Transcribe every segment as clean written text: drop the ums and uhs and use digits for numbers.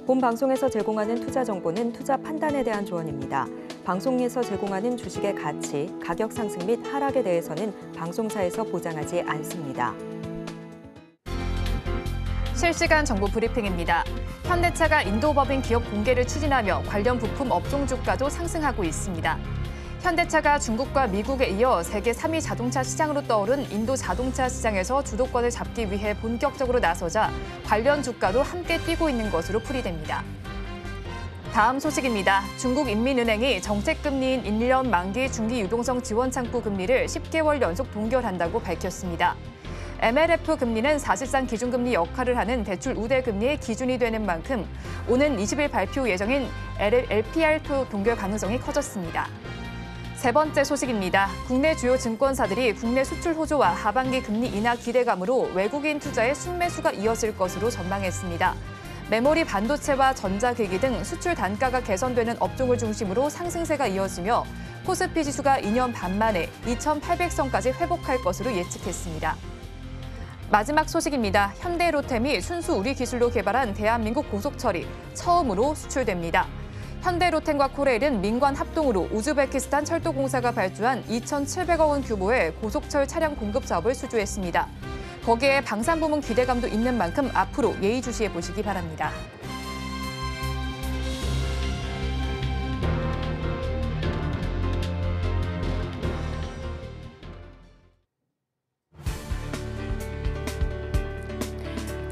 본 방송에서 제공하는 투자 정보는 투자 판단에 대한 조언입니다. 방송에서 제공하는 주식의 가치, 가격 상승 및 하락에 대해서는 방송사에서 보장하지 않습니다. 실시간 정보 브리핑입니다. 현대차가 인도 법인 기업 공개를 추진하며 관련 부품 업종 주가도 상승하고 있습니다. 현대차가 중국과 미국에 이어 세계 3위 자동차 시장으로 떠오른 인도 자동차 시장에서 주도권을 잡기 위해 본격적으로 나서자 관련 주가도 함께 뛰고 있는 것으로 풀이됩니다. 다음 소식입니다. 중국인민은행이 정책금리인 1년 만기 중기 유동성 지원 창구 금리를 10개월 연속 동결한다고 밝혔습니다. MLF 금리는 사실상 기준금리 역할을 하는 대출 우대 금리의 기준이 되는 만큼 오는 20일 발표 예정인 LPR2 동결 가능성이 커졌습니다. 세 번째 소식입니다. 국내 주요 증권사들이 국내 수출 호조와 하반기 금리 인하 기대감으로 외국인 투자의 순매수가 이어질 것으로 전망했습니다. 메모리 반도체와 전자기기 등 수출 단가가 개선되는 업종을 중심으로 상승세가 이어지며 코스피 지수가 2년 반 만에 2,800선까지 회복할 것으로 예측했습니다. 마지막 소식입니다. 현대로템이 순수 우리 기술로 개발한 대한민국 고속철이 처음으로 수출됩니다. 현대로템과 코레일은 민관 합동으로 우즈베키스탄 철도공사가 발주한 2,700억 원 규모의 고속철 차량 공급 사업을 수주했습니다. 거기에 방산부문 기대감도 있는 만큼 앞으로 예의주시해 보시기 바랍니다.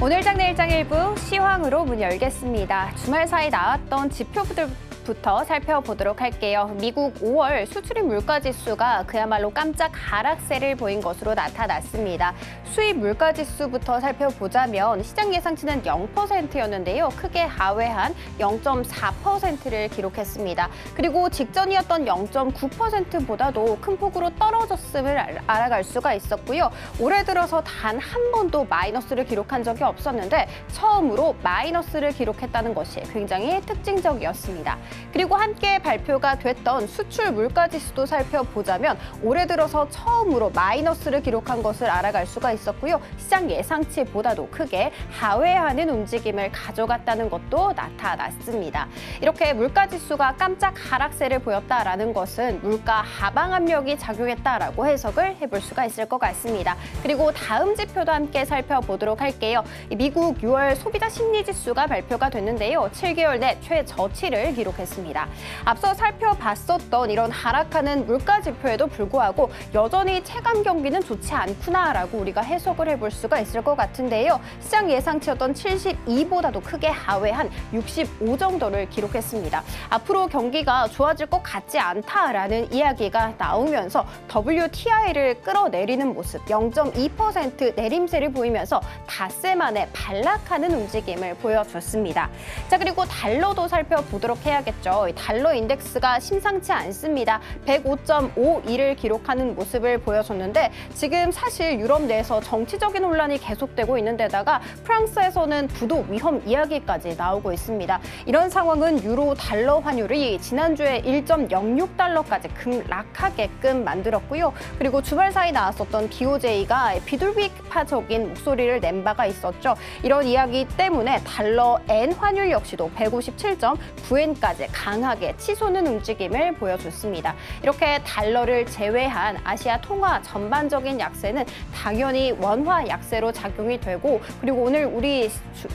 오늘 장내 일장 일부 시황으로 문 열겠습니다. 주말 사이 나왔던 지표부터 살펴보도록 할게요. 미국 5월 수출입 물가지수가 그야말로 깜짝 하락세를 보인 것으로 나타났습니다. 수입 물가지수부터 살펴보자면 시장 예상치는 0%였는데요. 크게 하회한 0.4%를 기록했습니다. 그리고 직전이었던 0.9%보다도 큰 폭으로 떨어졌음을 알아갈 수가 있었고요. 올해 들어서 단 한 번도 마이너스를 기록한 적이 없었는데 처음으로 마이너스를 기록했다는 것이 굉장히 특징적이었습니다. 그리고 함께 발표가 됐던 수출 물가지수도 살펴보자면 올해 들어서 처음으로 마이너스를 기록한 것을 알아갈 수가 있었고요. 시장 예상치보다도 크게 하회하는 움직임을 가져갔다는 것도 나타났습니다. 이렇게 물가지수가 깜짝 하락세를 보였다라는 것은 물가 하방 압력이 작용했다라고 해석을 해볼 수가 있을 것 같습니다. 그리고 다음 지표도 함께 살펴보도록 할게요. 미국 6월 소비자 심리지수가 발표가 됐는데요. 7개월 내 최저치를 기록했습니다. 앞서 살펴봤었던 이런 하락하는 물가 지표에도 불구하고 여전히 체감 경기는 좋지 않구나라고 우리가 해석을 해볼 수가 있을 것 같은데요. 시장 예상치였던 72보다도 크게 하회한 65 정도를 기록했습니다. 앞으로 경기가 좋아질 것 같지 않다라는 이야기가 나오면서 WTI를 끌어내리는 모습 0.2% 내림세를 보이면서 닷새 만에 반락하는 움직임을 보여줬습니다. 자, 그리고 달러도 살펴보도록 해야겠죠. 달러 인덱스가 심상치 않습니다. 105.52를 기록하는 모습을 보여줬는데 지금 사실 유럽 내에서 정치적인 혼란이 계속되고 있는 데다가 프랑스에서는 부도 위험 이야기까지 나오고 있습니다. 이런 상황은 유로 달러 환율이 지난주에 1.06달러까지 급락하게끔 만들었고요. 그리고 주말 사이 나왔었던 BOJ가 비둘기파적인 목소리를 낸 바가 있었죠. 이런 이야기 때문에 달러 엔 환율 역시도 157.9엔까지 강하게 치솟는 움직임을 보여줬습니다. 이렇게 달러를 제외한 아시아 통화 전반적인 약세는 당연히 원화 약세로 작용이 되고 그리고 오늘 우리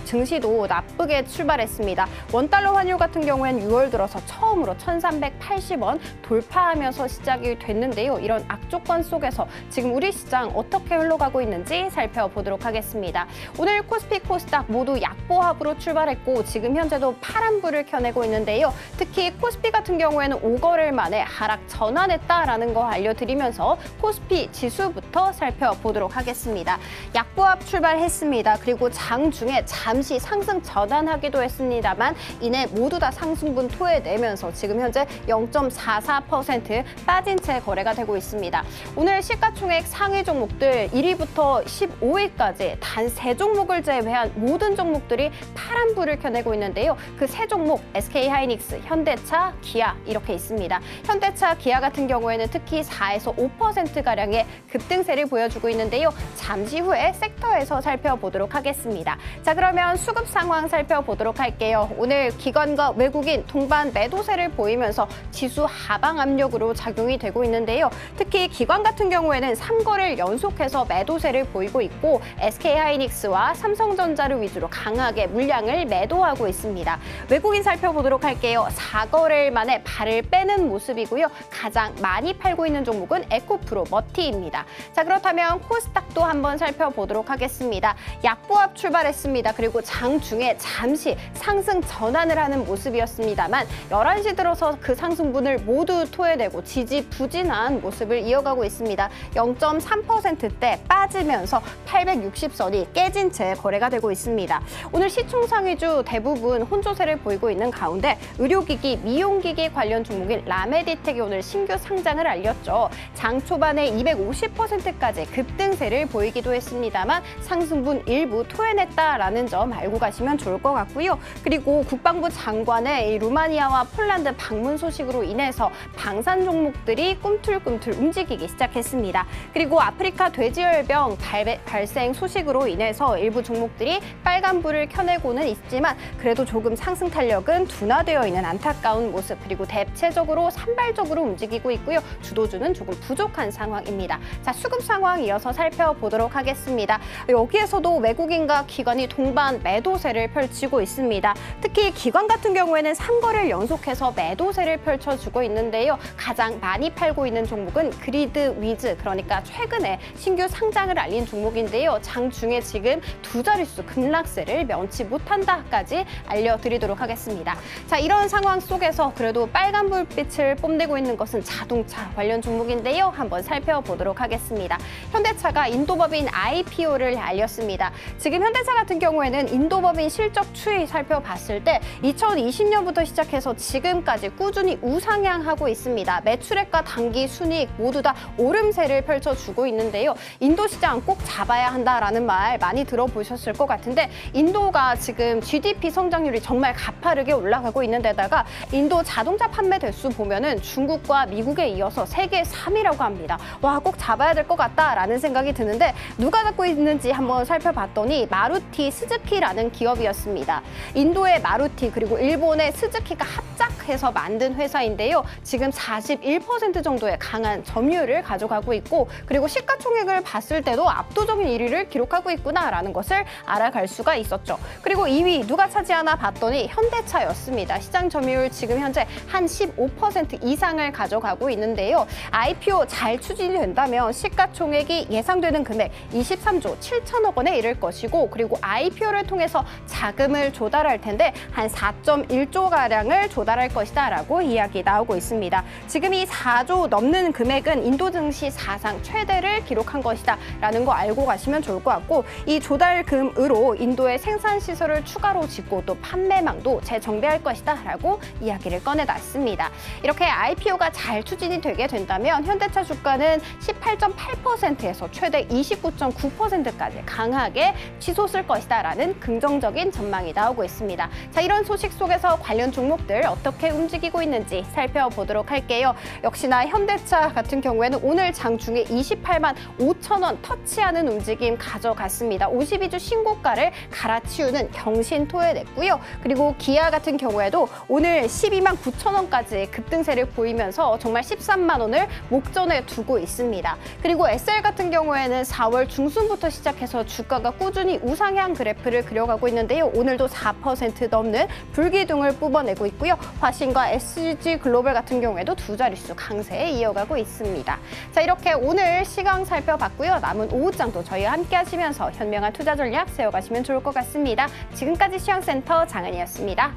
증시도 나쁘게 출발했습니다. 원달러 환율 같은 경우에는 6월 들어서 처음으로 1,380원 돌파하면서 시작이 됐는데요. 이런 악조건 속에서 지금 우리 시장 어떻게 흘러가고 있는지 살펴보도록 하겠습니다. 오늘 코스피, 코스닥 모두 약보합으로 출발했고 지금 현재도 파란불을 켜내고 있는데요. 특히 코스피 같은 경우에는 5거래일 만에 하락 전환했다라는 거 알려드리면서 코스피 지수부터 살펴보도록 하겠습니다. 약보합 출발했습니다. 그리고 장중에 잠시 상승 전환하기도 했습니다만 이내 모두 다 상승분 토해내면서 지금 현재 0.44% 빠진 채 거래가 되고 있습니다. 오늘 시가총액 상위 종목들 1위부터 15위까지 단 3종목을 제외한 모든 종목들이 파란불을 켜내고 있는데요. 그 3종목 SK하이닉스, SK하이닉스, 현대차, 기아 이렇게 있습니다. 현대차, 기아 같은 경우에는 특히 4에서 5%가량의 급등세를 보여주고 있는데요. 잠시 후에 섹터에서 살펴보도록 하겠습니다. 자, 그러면 수급 상황 살펴보도록 할게요. 오늘 기관과 외국인 동반 매도세를 보이면서 지수 하방 압력으로 작용이 되고 있는데요. 특히 기관 같은 경우에는 3거래를 연속해서 매도세를 보이고 있고 SK하이닉스와 삼성전자를 위주로 강하게 물량을 매도하고 있습니다. 외국인 살펴보도록 할게요. 4거래일 만에 발을 빼는 모습이고요. 가장 많이 팔고 있는 종목은 에코프로, 머티입니다. 자, 그렇다면 코스닥도 한번 살펴보도록 하겠습니다. 약보합 출발했습니다. 그리고 장중에 잠시 상승 전환을 하는 모습이었습니다만 11시 들어서 그 상승분을 모두 토해내고 지지부진한 모습을 이어가고 있습니다. 0.3%대 빠지면서 860선이 깨진 채 거래가 되고 있습니다. 오늘 시총상 위주 대부분 혼조세를 보이고 있는 가운데 의료기기, 미용기기 관련 종목인 라메디텍이 오늘 신규 상장을 알렸죠. 장 초반에 250%까지 급등세를 보이기도 했습니다만 상승분 일부 토해냈다라는 점 알고 가시면 좋을 것 같고요. 그리고 국방부 장관의 루마니아와 폴란드 방문 소식으로 인해서 방산 종목들이 꿈틀꿈틀 움직이기 시작했습니다. 그리고 아프리카 돼지열병 발생 소식으로 인해서 일부 종목들이 빨간불을 켜내고는 있지만 그래도 조금 상승 탄력은 둔화되어 있는 안타까운 모습, 그리고 대체적으로 산발적으로 움직이고 있고요. 주도주는 조금 부족한 상황입니다. 자, 수급 상황 이어서 살펴보도록 하겠습니다. 여기에서도 외국인과 기관이 동반 매도세를 펼치고 있습니다. 특히 기관 같은 경우에는 3거래를 연속해서 매도세를 펼쳐주고 있는데요. 가장 많이 팔고 있는 종목은 그리드 위즈, 그러니까 최근에 신규 상장을 알린 종목인데요. 장중에 지금 두 자릿수 급락세를 면치 못한다까지 알려드리도록 하겠습니다. 자, 이런 상황 속에서 그래도 빨간 불빛을 뽐내고 있는 것은 자동차 관련 종목인데요. 한번 살펴보도록 하겠습니다. 현대차가 인도법인 IPO를 알렸습니다. 지금 현대차 같은 경우에는 인도법인 실적 추이 살펴봤을 때 2020년부터 시작해서 지금까지 꾸준히 우상향하고 있습니다. 매출액과 당기 순이익 모두 다 오름세를 펼쳐주고 있는데요. 인도 시장 꼭 잡아야 한다라는 말 많이 들어보셨을 것 같은데 인도가 지금 GDP 성장률이 정말 가파르게 올라가고 있는 데다가 인도 자동차 판매 대수 보면은 중국과 미국에 이어서 세계 3위라고 합니다. 와, 꼭 잡아야 될 것 같다라는 생각이 드는데 누가 갖고 있는지 한번 살펴봤더니 마루티 스즈키라는 기업이었습니다. 인도의 마루티 그리고 일본의 스즈키가 합작해서 만든 회사인데요. 지금 41% 정도의 강한 점유율을 가져가고 있고 그리고 시가총액을 봤을 때도 압도적인 1위를 기록하고 있구나라는 것을 알아갈 수가 있었죠. 그리고 2위 누가 차지하나 봤더니 현대차였습니다. 시장 점유율 지금 현재 한 15% 이상을 가져가고 있는데요. IPO 잘 추진이 된다면 시가총액이 예상되는 금액 23조 7천억 원에 이를 것이고 그리고 IPO를 통해서 자금을 조달할 텐데 한 4.1조가량을 조달할 것이다라고 이야기 나오고 있습니다. 지금 이 4조 넘는 금액은 인도 증시 사상 최대를 기록한 것이다라는 거 알고 가시면 좋을 것 같고 이 조달금으로 인도의 생산시설을 추가로 짓고 또 판매망도 재정비할 것이다라고 이야기를 꺼내놨습니다. 이렇게 IPO가 잘 추진이 되게 된다면 현대차 주가는 18.8%에서 최대 29.9%까지 강하게 치솟을 것이다라는 긍정적인 전망이 나오고 있습니다. 자, 이런 소식 속에서 관련 종목들 어떻게 움직이고 있는지 살펴보도록 할게요. 역시나 현대차 같은 경우에는 오늘 장중에 28만 5천 원 터치하는 움직임 가져갔습니다. 52주 신고가를 갈아치우는 경신 토해냈고요. 그리고 기아 같은 경우에도 오늘 12만 9천 원까지 급등세를 보이면서 정말 13만 원을 목전에 두고 있습니다. 그리고 SL 같은 경우에는 4월 중순부터 시작해서 주가가 꾸준히 우상향 그래프를 그려가고 있는데요. 오늘도 4% 넘는 불기둥을 뽑아내고 있고요. 화신과 SG 글로벌 같은 경우에도 두 자릿수 강세에 이어가고 있습니다. 자, 이렇게 오늘 시강 살펴봤고요. 남은 오후장도 저희와 함께 하시면서 현명한 투자 전략 세워가시면 좋을 것 같습니다. 지금까지 시황센터 장은희였습니다.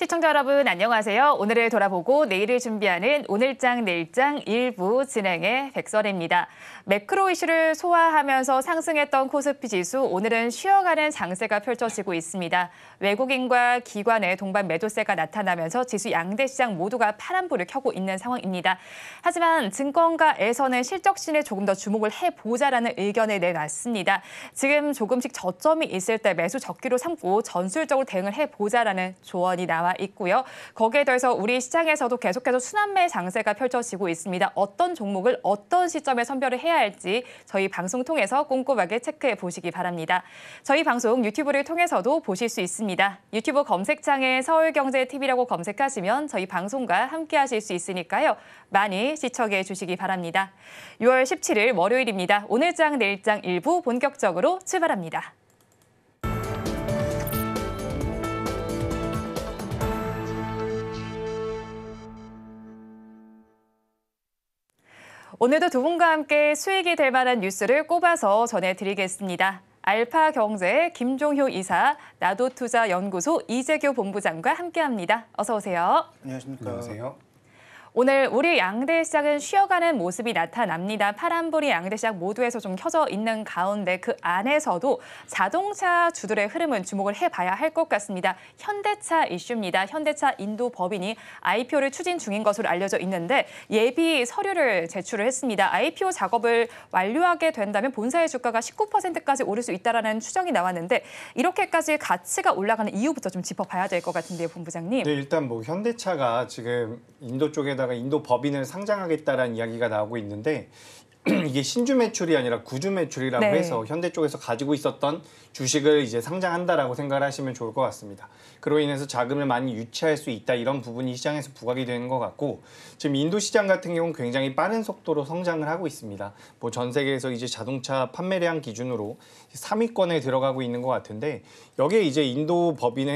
시청자 여러분 안녕하세요. 오늘을 돌아보고 내일을 준비하는 오늘장 내일장 1부 진행의 백설입니다. 매크로 이슈를 소화하면서 상승했던 코스피 지수 오늘은 쉬어가는 장세가 펼쳐지고 있습니다. 외국인과 기관의 동반 매도세가 나타나면서 지수 양대 시장 모두가 파란불을 켜고 있는 상황입니다. 하지만 증권가에서는 실적신에 조금 더 주목을 해보자라는 의견을 내놨습니다. 지금 조금씩 저점이 있을 때 매수 적기로 삼고 전술적으로 대응을 해보자라는 조언이 나와 있고요. 거기에 더해서 우리 시장에서도 계속해서 순환매 장세가 펼쳐지고 있습니다. 어떤 종목을 어떤 시점에 선별을 해야 할지 저희 방송 통해서 꼼꼼하게 체크해 보시기 바랍니다. 저희 방송 유튜브를 통해서도 보실 수 있습니다. 유튜브 검색창에 서울경제TV라고 검색하시면 저희 방송과 함께 하실 수 있으니까요. 많이 시청해 주시기 바랍니다. 6월 17일 월요일입니다. 오늘장 내일장 1부 본격적으로 출발합니다. 오늘도 두 분과 함께 수익이 될 만한 뉴스를 꼽아서 전해드리겠습니다. 알파경제 김종효 이사, 나도투자연구소 이재규 본부장과 함께합니다. 어서 오세요. 안녕하십니까. 안녕하세요. 오늘 우리 양대 시장은 쉬어가는 모습이 나타납니다. 파란불이 양대 시장 모두에서 좀 켜져 있는 가운데 그 안에서도 자동차 주들의 흐름은 주목을 해봐야 할 것 같습니다. 현대차 이슈입니다. 현대차 인도 법인이 IPO를 추진 중인 것으로 알려져 있는데 예비 서류를 제출을 했습니다. IPO 작업을 완료하게 된다면 본사의 주가가 19%까지 오를 수 있다는 추정이 나왔는데 이렇게까지 가치가 올라가는 이유부터 좀 짚어봐야 될 것 같은데요, 본부장님. 네, 일단 뭐 현대차가 지금 인도 쪽에다가 인도 법인을 상장하겠다라는 이야기가 나오고 있는데 이게 신주 매출이 아니라 구주 매출이라고 네. 해서 현대 쪽에서 가지고 있었던 주식을 이제 상장한다라고 생각을 하시면 좋을 것 같습니다. 그로 인해서 자금을 많이 유치할 수 있다 이런 부분이 시장에서 부각이 되는 것 같고 지금 인도 시장 같은 경우는 굉장히 빠른 속도로 성장을 하고 있습니다. 뭐 전 세계에서 이제 자동차 판매량 기준으로 3위권에 들어가고 있는 것 같은데 여기에 이제 인도 법인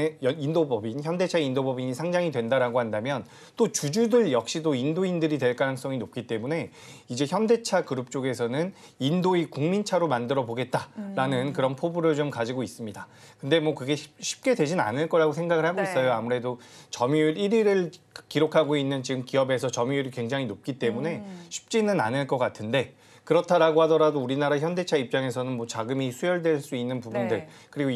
현대차 인도 법인이 상장이 된다라고 한다면 또 주주들 역시도 인도인들이 될 가능성이 높기 때문에 이제 현대차 그룹 쪽에서는 인도의 국민차로 만들어 보겠다라는 그런 포부를 좀 가지고 있습니다. 근데 뭐 그게 쉽게 되진 않을 거라고 생각을 하고 있어요. 아무래도 점유율 1위를 기록하고 있는 지금 기업에서 점유율이 굉장히 높기 때문에 쉽지는 않을 것 같은데 그렇다라고 하더라도 우리나라 현대차 입장에서는 뭐 자금이 수혈될 수 있는 부분들 네. 그리고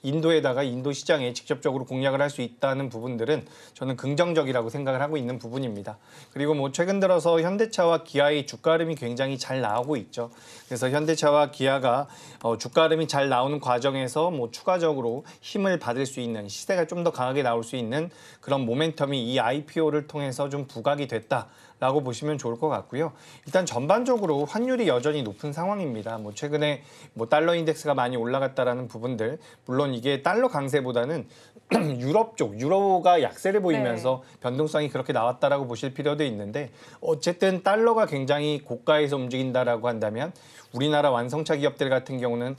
인도에다가 인도 시장에 직접적으로 공략을 할 수 있다는 부분들은 저는 긍정적이라고 생각을 하고 있는 부분입니다. 그리고 뭐 최근 들어서 현대차와 기아의 주가 흐름이 굉장히 잘 나오고 있죠. 그래서 현대차와 기아가 주가 흐름이 잘 나오는 과정에서 뭐 추가적으로 힘을 받을 수 있는 시세가 좀 더 강하게 나올 수 있는 그런 모멘텀이 이 IPO를 통해서 좀 부각이 됐다. 라고 보시면 좋을 것 같고요. 일단 전반적으로 환율이 여전히 높은 상황입니다. 뭐 최근에 뭐 달러 인덱스가 많이 올라갔다라는 부분들, 물론 이게 달러 강세보다는 유럽 쪽, 유로가 약세를 보이면서 변동성이 그렇게 나왔다라고 보실 필요도 있는데 어쨌든 달러가 굉장히 고가에서 움직인다라고 한다면 우리나라 완성차 기업들 같은 경우는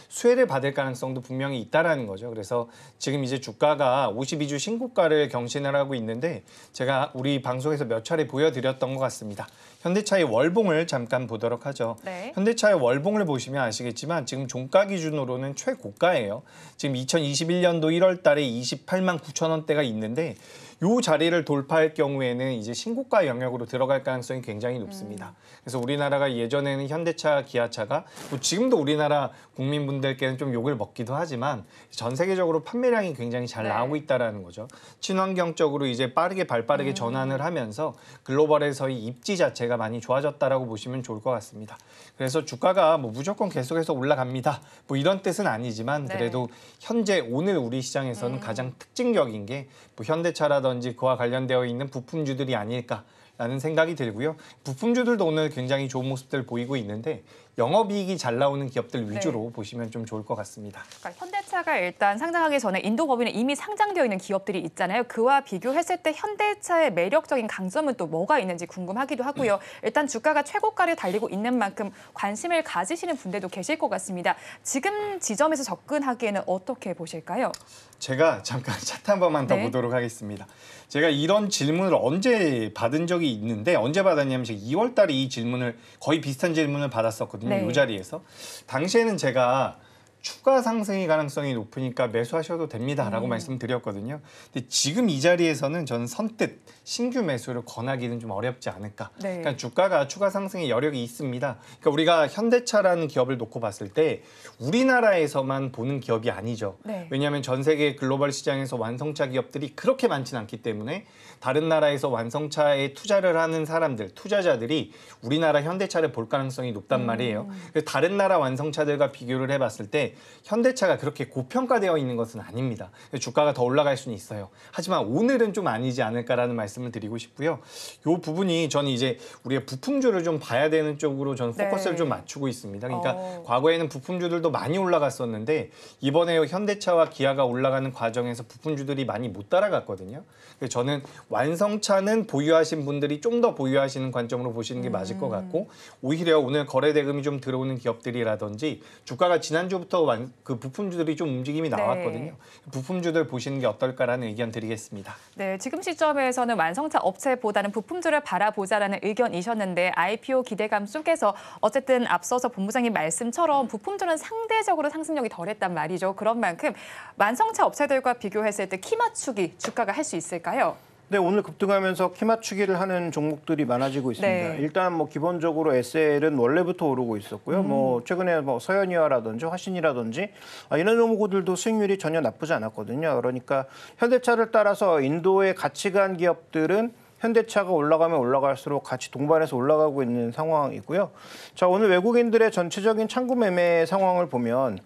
수혜를 받을 가능성도 분명히 있다라는 거죠. 그래서 지금 이제 주가가 52주 신고가를 경신을 하고 있는데 제가 우리 방송에서 몇 차례 보여드렸던 것 같습니다. 현대차의 월봉을 잠깐 보도록 하죠. 네. 현대차의 월봉을 보시면 아시겠지만 지금 종가 기준으로는 최고가예요. 지금 2021년도 1월 달에 28만 9천 원대가 있는데 이 자리를 돌파할 경우에는 이제 신고가 영역으로 들어갈 가능성이 굉장히 높습니다. 그래서 우리나라가 예전에는 현대차, 기아차가 뭐 지금도 우리나라 국민분들께는 좀 욕을 먹기도 하지만 전 세계적으로 판매량이 굉장히 잘 나오고 있다라는 거죠. 친환경적으로 이제 발빠르게 전환을 하면서 글로벌에서의 입지 자체가 많이 좋아졌다라고 보시면 좋을 것 같습니다. 그래서 주가가 뭐 무조건 계속해서 올라갑니다. 뭐 이런 뜻은 아니지만 그래도 현재 오늘 우리 시장에서는 가장 특징적인 게 뭐 현대차라든지 그와 관련되어 있는 부품주들이 아닐까라는 생각이 들고요. 부품주들도 오늘 굉장히 좋은 모습들 보이고 있는데 영업이익이 잘 나오는 기업들 위주로 보시면 좀 좋을 것 같습니다. 그러니까 현대차가 일단 상장하기 전에 인도 법인에 이미 상장되어 있는 기업들이 있잖아요. 그와 비교했을 때 현대차의 매력적인 강점은 또 뭐가 있는지 궁금하기도 하고요. 일단 주가가 최고가를 달리고 있는 만큼 관심을 가지시는 분들도 계실 것 같습니다. 지금 지점에서 접근하기에는 어떻게 보실까요? 제가 잠깐 차트 한 번만 더 보도록 하겠습니다. 제가 이런 질문을 언제 받은 적이 있는데 언제 받았냐면 제가 2월 달에 이 질문을 거의 비슷한 질문을 받았었거든요. 이 자리에서. 당시에는 제가 추가 상승의 가능성이 높으니까 매수하셔도 됩니다라고 말씀드렸거든요. 근데 지금 이 자리에서는 저는 선뜻 신규 매수를 권하기는 좀 어렵지 않을까. 네. 그러니까 주가가 추가 상승의 여력이 있습니다. 그러니까 우리가 현대차라는 기업을 놓고 봤을 때 우리나라에서만 보는 기업이 아니죠. 네. 왜냐하면 전 세계 글로벌 시장에서 완성차 기업들이 그렇게 많지는 않기 때문에 다른 나라에서 완성차에 투자를 하는 사람들, 투자자들이 우리나라 현대차를 볼 가능성이 높단 말이에요. 그래서 다른 나라 완성차들과 비교를 해봤을 때 현대차가 그렇게 고평가되어 있는 것은 아닙니다. 주가가 더 올라갈 수는 있어요. 하지만 오늘은 좀 아니지 않을까라는 말씀을 드리고 싶고요. 이 부분이 저는 이제 우리가 부품주를 좀 봐야 되는 쪽으로 저는 포커스를 좀 맞추고 있습니다. 그러니까 과거에는 부품주들도 많이 올라갔었는데 이번에 현대차와 기아가 올라가는 과정에서 부품주들이 많이 못 따라갔거든요. 그래서 저는 완성차는 보유하신 분들이 좀 더 보유하시는 관점으로 보시는 게 맞을 것 같고 오히려 오늘 거래 대금이 좀 들어오는 기업들이라든지 주가가 지난주부터 그 부품주들이 좀 움직임이 나왔거든요. 부품주들 보시는 게 어떨까라는 의견 드리겠습니다. 네, 지금 시점에서는 완성차 업체보다는 부품주를 바라보자라는 의견이셨는데 IPO 기대감 속에서 어쨌든 앞서서 본부장님 말씀처럼 부품주는 상대적으로 상승력이 덜했단 말이죠. 그런 만큼 완성차 업체들과 비교했을 때 키 맞추기 주가가 할 수 있을까요? 네, 오늘 급등하면서 키 맞추기를 하는 종목들이 많아지고 있습니다. 네. 일단 뭐 기본적으로 SL은 원래부터 오르고 있었고요. 뭐 최근에 뭐 서현이와라든지 화신이라든지 이런 종목들도 수익률이 전혀 나쁘지 않았거든요. 그러니까 현대차를 따라서 인도의 가치관 기업들은 현대차가 올라가면 올라갈수록 같이 동반해서 올라가고 있는 상황이고요. 자, 오늘 외국인들의 전체적인 창구 매매 상황을 보면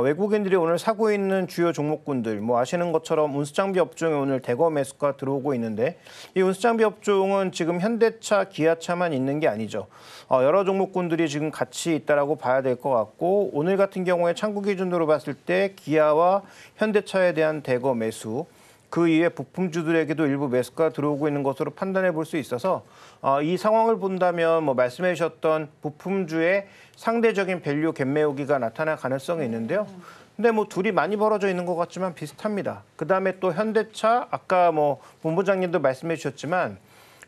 외국인들이 오늘 사고 있는 주요 종목군들, 뭐 아시는 것처럼 운수장비 업종에 오늘 대거 매수가 들어오고 있는데 이 운수장비 업종은 지금 현대차, 기아차만 있는 게 아니죠. 여러 종목군들이 지금 같이 있다라고 봐야 될 것 같고 오늘 같은 경우에 창구 기준으로 봤을 때 기아와 현대차에 대한 대거 매수, 그 이외 부품주들에게도 일부 매수가 들어오고 있는 것으로 판단해 볼 수 있어서 이 상황을 본다면 뭐 말씀해 주셨던 부품주의 상대적인 밸류 갭매우기가 나타날 가능성이 있는데요. 근데 뭐 둘이 많이 벌어져 있는 것 같지만 비슷합니다. 그다음에 또 현대차, 아까 뭐 본부장님도 말씀해 주셨지만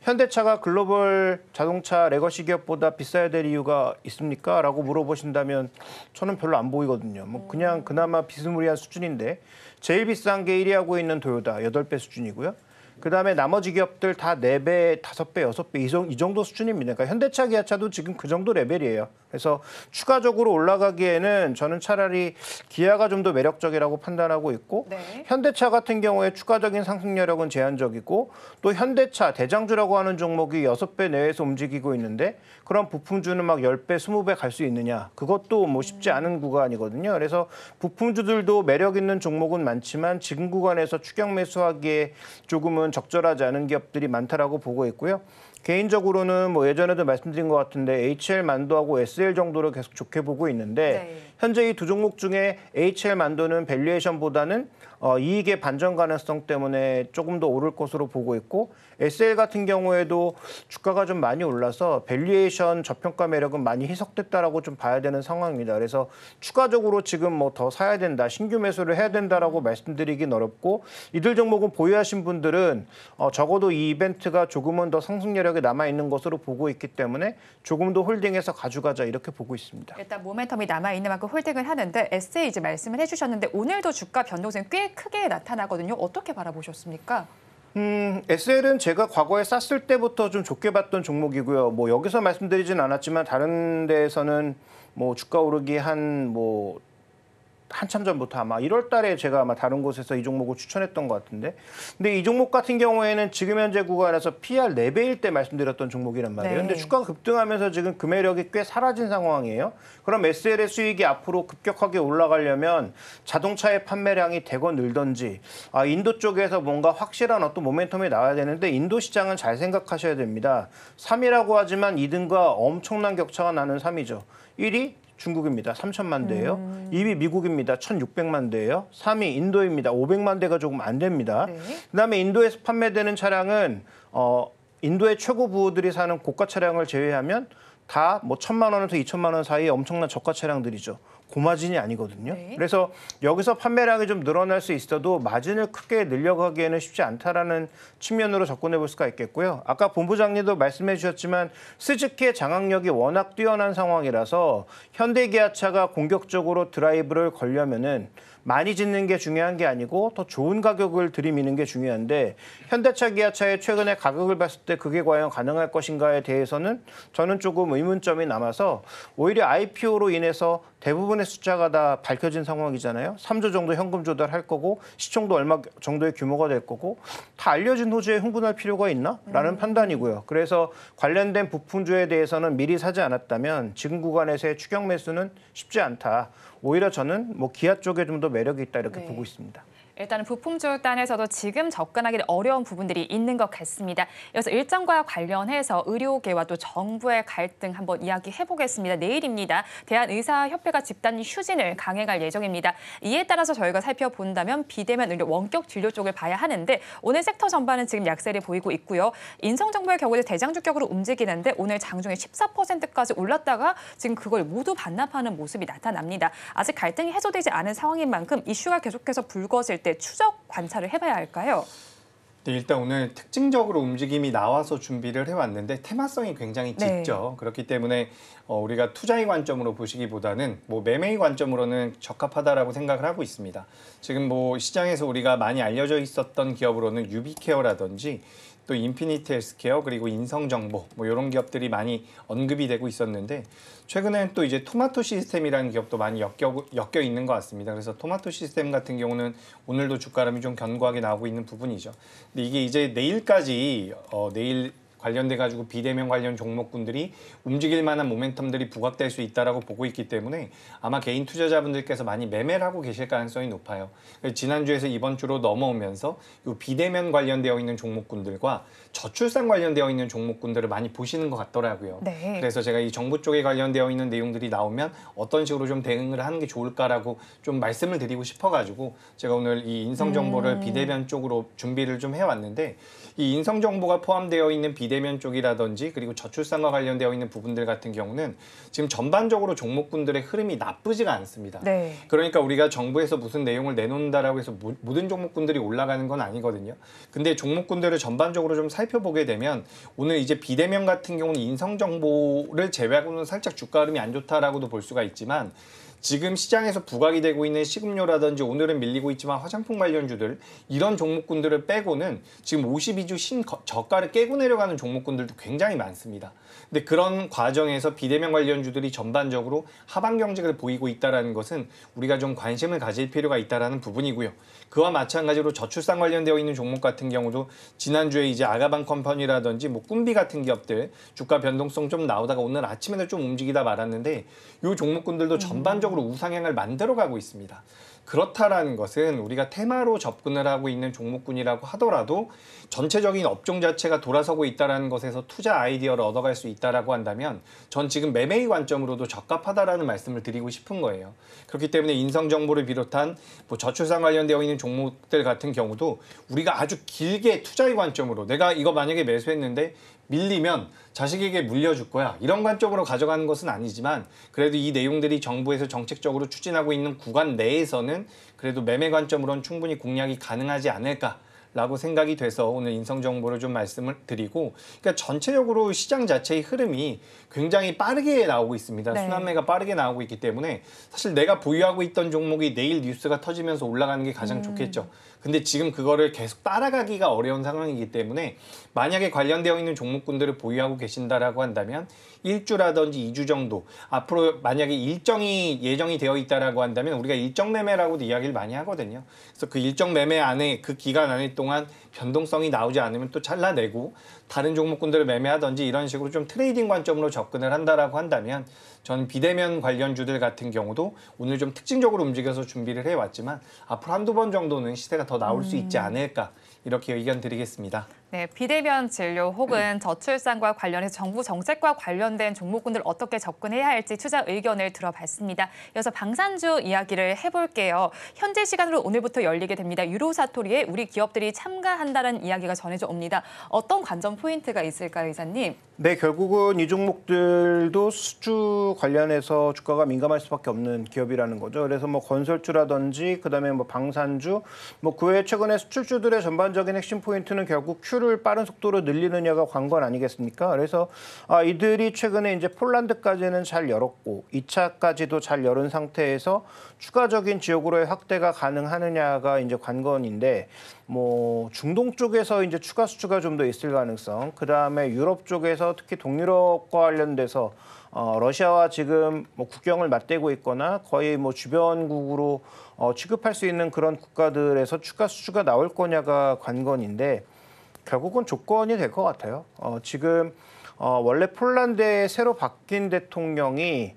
현대차가 글로벌 자동차 레거시 기업보다 비싸야 될 이유가 있습니까? 라고 물어보신다면 저는 별로 안 보이거든요. 뭐 그냥 그나마 비스무리한 수준인데 제일 비싼 게 1위 하고 있는 도요타 8배 수준이고요. 그다음에 나머지 기업들 다 4배, 5배, 6배 이 정도 수준입니다. 그러니까 현대차, 기아차도 지금 그 정도 레벨이에요. 그래서 추가적으로 올라가기에는 저는 차라리 기아가 좀 더 매력적이라고 판단하고 있고 네. 현대차 같은 경우에 추가적인 상승력은 제한적이고 또 현대차 대장주라고 하는 종목이 6배 내에서 움직이고 있는데 그런 부품주는 막 10배, 20배 갈 수 있느냐. 그것도 뭐 쉽지 않은 구간이거든요. 그래서 부품주들도 매력 있는 종목은 많지만 지금 구간에서 추격 매수하기에 조금은 적절하지 않은 기업들이 많다라고 보고 있고요. 개인적으로는 뭐 예전에도 말씀드린 것 같은데 HL 만도하고 SL 정도로 계속 좋게 보고 있는데 네. 현재 이 두 종목 중에 HL 만도는 밸류에이션보다는 이익의 반전 가능성 때문에 조금 더 오를 것으로 보고 있고 SL 같은 경우에도 주가가 좀 많이 올라서 밸류에이션 저평가 매력은 많이 희석됐다라고 좀 봐야 되는 상황입니다. 그래서 추가적으로 지금 뭐 더 사야 된다, 신규 매수를 해야 된다라고 말씀드리긴 어렵고 이들 종목은 보유하신 분들은 적어도 이 이벤트가 조금은 더 상승력이 남아 있는 것으로 보고 있기 때문에 조금 더 홀딩해서 가져가자 이렇게 보고 있습니다. 일단 모멘텀이 남아있는 만큼 홀딩을 하는데 SA 이제 말씀을 해주셨는데 오늘도 주가 변동성이 꽤 크게 나타나거든요. 어떻게 바라보셨습니까? SL은 제가 과거에 쌌을 때부터 좀 좋게 봤던 종목이고요. 뭐 여기서 말씀드리진 않았지만 다른 데에서는 뭐 주가 오르기 한참 전부터 아마 1월 달에 제가 아마 다른 곳에서 이 종목을 추천했던 것 같은데 근데 이 종목 같은 경우에는 지금 현재 구간에서 PR 4배일 때 말씀드렸던 종목이란 말이에요. 네. 근데 주가가 급등하면서 지금 그 매력이 꽤 사라진 상황이에요. 그럼 SL의 수익이 앞으로 급격하게 올라가려면 자동차의 판매량이 대거 늘던지 인도 쪽에서 뭔가 확실한 어떤 모멘텀이 나와야 되는데 인도 시장은 잘 생각하셔야 됩니다. 3위라고 하지만 2등과 엄청난 격차가 나는 3위죠. 1위 중국입니다. 3천만 대예요. 2위 미국입니다. 1,600만 대예요. 3위 인도입니다. 500만 대가 조금 안 됩니다. 네. 그다음에 인도에서 판매되는 차량은 인도의 최고 부호들이 사는 고가 차량을 제외하면 다 뭐 1,000만 원에서 2천만 원 사이의 엄청난 저가 차량들이죠. 고마진이 아니거든요. 네. 그래서 여기서 판매량이 좀 늘어날 수 있어도 마진을 크게 늘려가기에는 쉽지 않다라는 측면으로 접근해 볼 수가 있겠고요. 아까 본부장님도 말씀해 주셨지만 스즈키의 장악력이 워낙 뛰어난 상황이라서 현대기아차가 공격적으로 드라이브를 걸려면은 많이 짓는 게 중요한 게 아니고 더 좋은 가격을 들이미는 게 중요한데 현대차, 기아차의 최근의 가격을 봤을 때 그게 과연 가능할 것인가에 대해서는 저는 조금 의문점이 남아서 오히려 IPO로 인해서 대부분의 숫자가 다 밝혀진 상황이잖아요. 3조 정도 현금 조달할 거고 시총도 얼마 정도의 규모가 될 거고 다 알려진 호재에 흥분할 필요가 있나? 라는 판단이고요. 그래서 관련된 부품주에 대해서는 미리 사지 않았다면 지금 구간에서의 추격 매수는 쉽지 않다. 오히려 저는 뭐 기아 쪽에 좀 더 매력이 있다 이렇게 네. 보고 있습니다. 일단은 부품주 단에서도 지금 접근하기 어려운 부분들이 있는 것 같습니다. 이어서 일정과 관련해서 의료계와 또 정부의 갈등 한번 이야기해 보겠습니다. 내일입니다. 대한의사협회가 집단 휴진을 강행할 예정입니다. 이에 따라서 저희가 살펴본다면 비대면 의료 원격 진료 쪽을 봐야 하는데 오늘 섹터 전반은 지금 약세를 보이고 있고요. 인성정보의 경우에 대장주격으로 움직이는데 오늘 장중에 14%까지 올랐다가 지금 그걸 모두 반납하는 모습이 나타납니다. 아직 갈등이 해소되지 않은 상황인 만큼 이슈가 계속해서 불거질 때 추적 관찰을 해봐야 할까요? 네, 일단 오늘 특징적으로 움직임이 나와서 준비를 해왔는데 테마성이 굉장히 짙죠. 그렇기 때문에 우리가 투자의 관점으로 보시기보다는 뭐 매매의 관점으로는 적합하다라고 생각을 하고 있습니다. 지금 뭐 시장에서 우리가 많이 알려져 있었던 기업으로는 유비케어라든지 또 인피니트 헬스케어 그리고 인성정보 뭐 이런 기업들이 많이 언급이 되고 있었는데 최근엔 또 이제 토마토 시스템이라는 기업도 많이 엮여 있는 것 같습니다. 그래서 토마토 시스템 같은 경우는 오늘도 주가람이 좀 견고하게 나오고 있는 부분이죠. 근데 이게 이제 내일까지 내일 관련돼 가지고 비대면 관련 종목군들이 움직일 만한 모멘텀들이 부각될 수 있다라고 보고 있기 때문에 아마 개인 투자자분들께서 많이 매매를 하고 계실 가능성이 높아요. 지난주에서 이번 주로 넘어오면서 이 비대면 관련되어 있는 종목군들과 저출산 관련되어 있는 종목군들을 많이 보시는 것 같더라고요. 네. 그래서 제가 이 정부 쪽에 관련되어 있는 내용들이 나오면 어떤 식으로 좀 대응을 하는 게 좋을까라고 좀 말씀을 드리고 싶어가지고 제가 오늘 이 인성정보를 비대면 쪽으로 준비를 좀 해왔는데 이 인성정보가 포함되어 있는 비대면 쪽이라든지 그리고 저출산과 관련되어 있는 부분들 같은 경우는 지금 전반적으로 종목군들의 흐름이 나쁘지가 않습니다. 네. 그러니까 우리가 정부에서 무슨 내용을 내놓는다라고 해서 모든 종목군들이 올라가는 건 아니거든요. 근데 종목군들을 전반적으로 좀 살펴보게 되면 오늘 이제 비대면 같은 경우는 인성정보를 제외하고는 살짝 주가 흐름이 안 좋다라고도 볼 수가 있지만 지금 시장에서 부각이 되고 있는 식음료라든지 오늘은 밀리고 있지만 화장품 관련주들 이런 종목군들을 빼고는 지금 52주 신저가를 깨고 내려가는 종목군들도 굉장히 많습니다. 근데 그런 과정에서 비대면 관련주들이 전반적으로 하방 경직을 보이고 있다는 것은 우리가 좀 관심을 가질 필요가 있다는 부분이고요. 그와 마찬가지로 저출산 관련되어 있는 종목 같은 경우도 지난주에 이제 아가방 컴퍼니라든지 뭐 꿈비 같은 기업들 주가 변동성 좀 나오다가 오늘 아침에는 좀 움직이다 말았는데 이 종목군들도 전반적으로 우상향을 만들어가고 있습니다. 그렇다라는 것은 우리가 테마로 접근을 하고 있는 종목군이라고 하더라도 전체적인 업종 자체가 돌아서고 있다는 것에서 투자 아이디어를 얻어갈 수 있다라고 한다면 전 지금 매매의 관점으로도 적합하다라는 말씀을 드리고 싶은 거예요. 그렇기 때문에 인성정보를 비롯한 뭐 저출산 관련되어 있는 종목들 같은 경우도 우리가 아주 길게 투자의 관점으로 내가 이거 만약에 매수했는데 밀리면 자식에게 물려줄 거야. 이런 관점으로 가져가는 것은 아니지만 그래도 이 내용들이 정부에서 정책적으로 추진하고 있는 구간 내에서는 그래도 매매 관점으로는 충분히 공략이 가능하지 않을까. 라고 생각이 돼서 오늘 인성정보를 좀 말씀을 드리고 그러니까 전체적으로 시장 자체의 흐름이 굉장히 빠르게 나오고 있습니다. 네. 순환매가 빠르게 나오고 있기 때문에 사실 내가 보유하고 있던 종목이 내일 뉴스가 터지면서 올라가는 게 가장 좋겠죠. 근데 지금 그거를 계속 따라가기가 어려운 상황이기 때문에 만약에 관련되어 있는 종목군들을 보유하고 계신다라고 한다면 1주라든지 2주 정도 앞으로 만약에 일정이 예정이 되어 있다라고 한다면 우리가 일정 매매라고도 이야기를 많이 하거든요. 그래서 그 일정 매매 안에 그 기간 안에 동안 변동성이 나오지 않으면 또 잘라내고 다른 종목군들을 매매하든지 이런 식으로 좀 트레이딩 관점으로 접근을 한다라고 한다면 저는 비대면 관련주들 같은 경우도 오늘 좀 특징적으로 움직여서 준비를 해왔지만 앞으로 한두 번 정도는 시세가 더 나올 수 있지 않을까 이렇게 의견 드리겠습니다. 네, 비대면 진료 혹은 저출산과 관련해서 정부 정책과 관련된 종목군들 어떻게 접근해야 할지 투자 의견을 들어봤습니다. 이어서 방산주 이야기를 해볼게요. 현재 시간으로 오늘부터 열리게 됩니다. 유로사토리에 우리 기업들이 참가한다는 이야기가 전해져 옵니다. 어떤 관전 포인트가 있을까요, 이사님? 네, 결국은 이 종목들도 수주 관련해서 주가가 민감할 수밖에 없는 기업이라는 거죠. 그래서 뭐 건설주라든지 그다음에 뭐 방산주, 뭐 그 외에 최근에 수출주들의 전반적인 핵심 포인트는 결국 Q를 빠른 속도로 늘리느냐가 관건 아니겠습니까? 그래서 이들이 최근에 이제 폴란드까지는 잘 열었고 2차까지도 잘 열은 상태에서 추가적인 지역으로의 확대가 가능하느냐가 이제 관건인데 뭐 중동 쪽에서 이제 추가 수주가 좀 더 있을 가능성, 그다음에 유럽 쪽에서 특히 동유럽과 관련돼서 러시아와 지금 뭐 국경을 맞대고 있거나 거의 뭐 주변국으로 취급할 수 있는 그런 국가들에서 추가 수주가 나올 거냐가 관건인데 결국은 조건이 될 것 같아요. 지금 원래 폴란드에 새로 바뀐 대통령이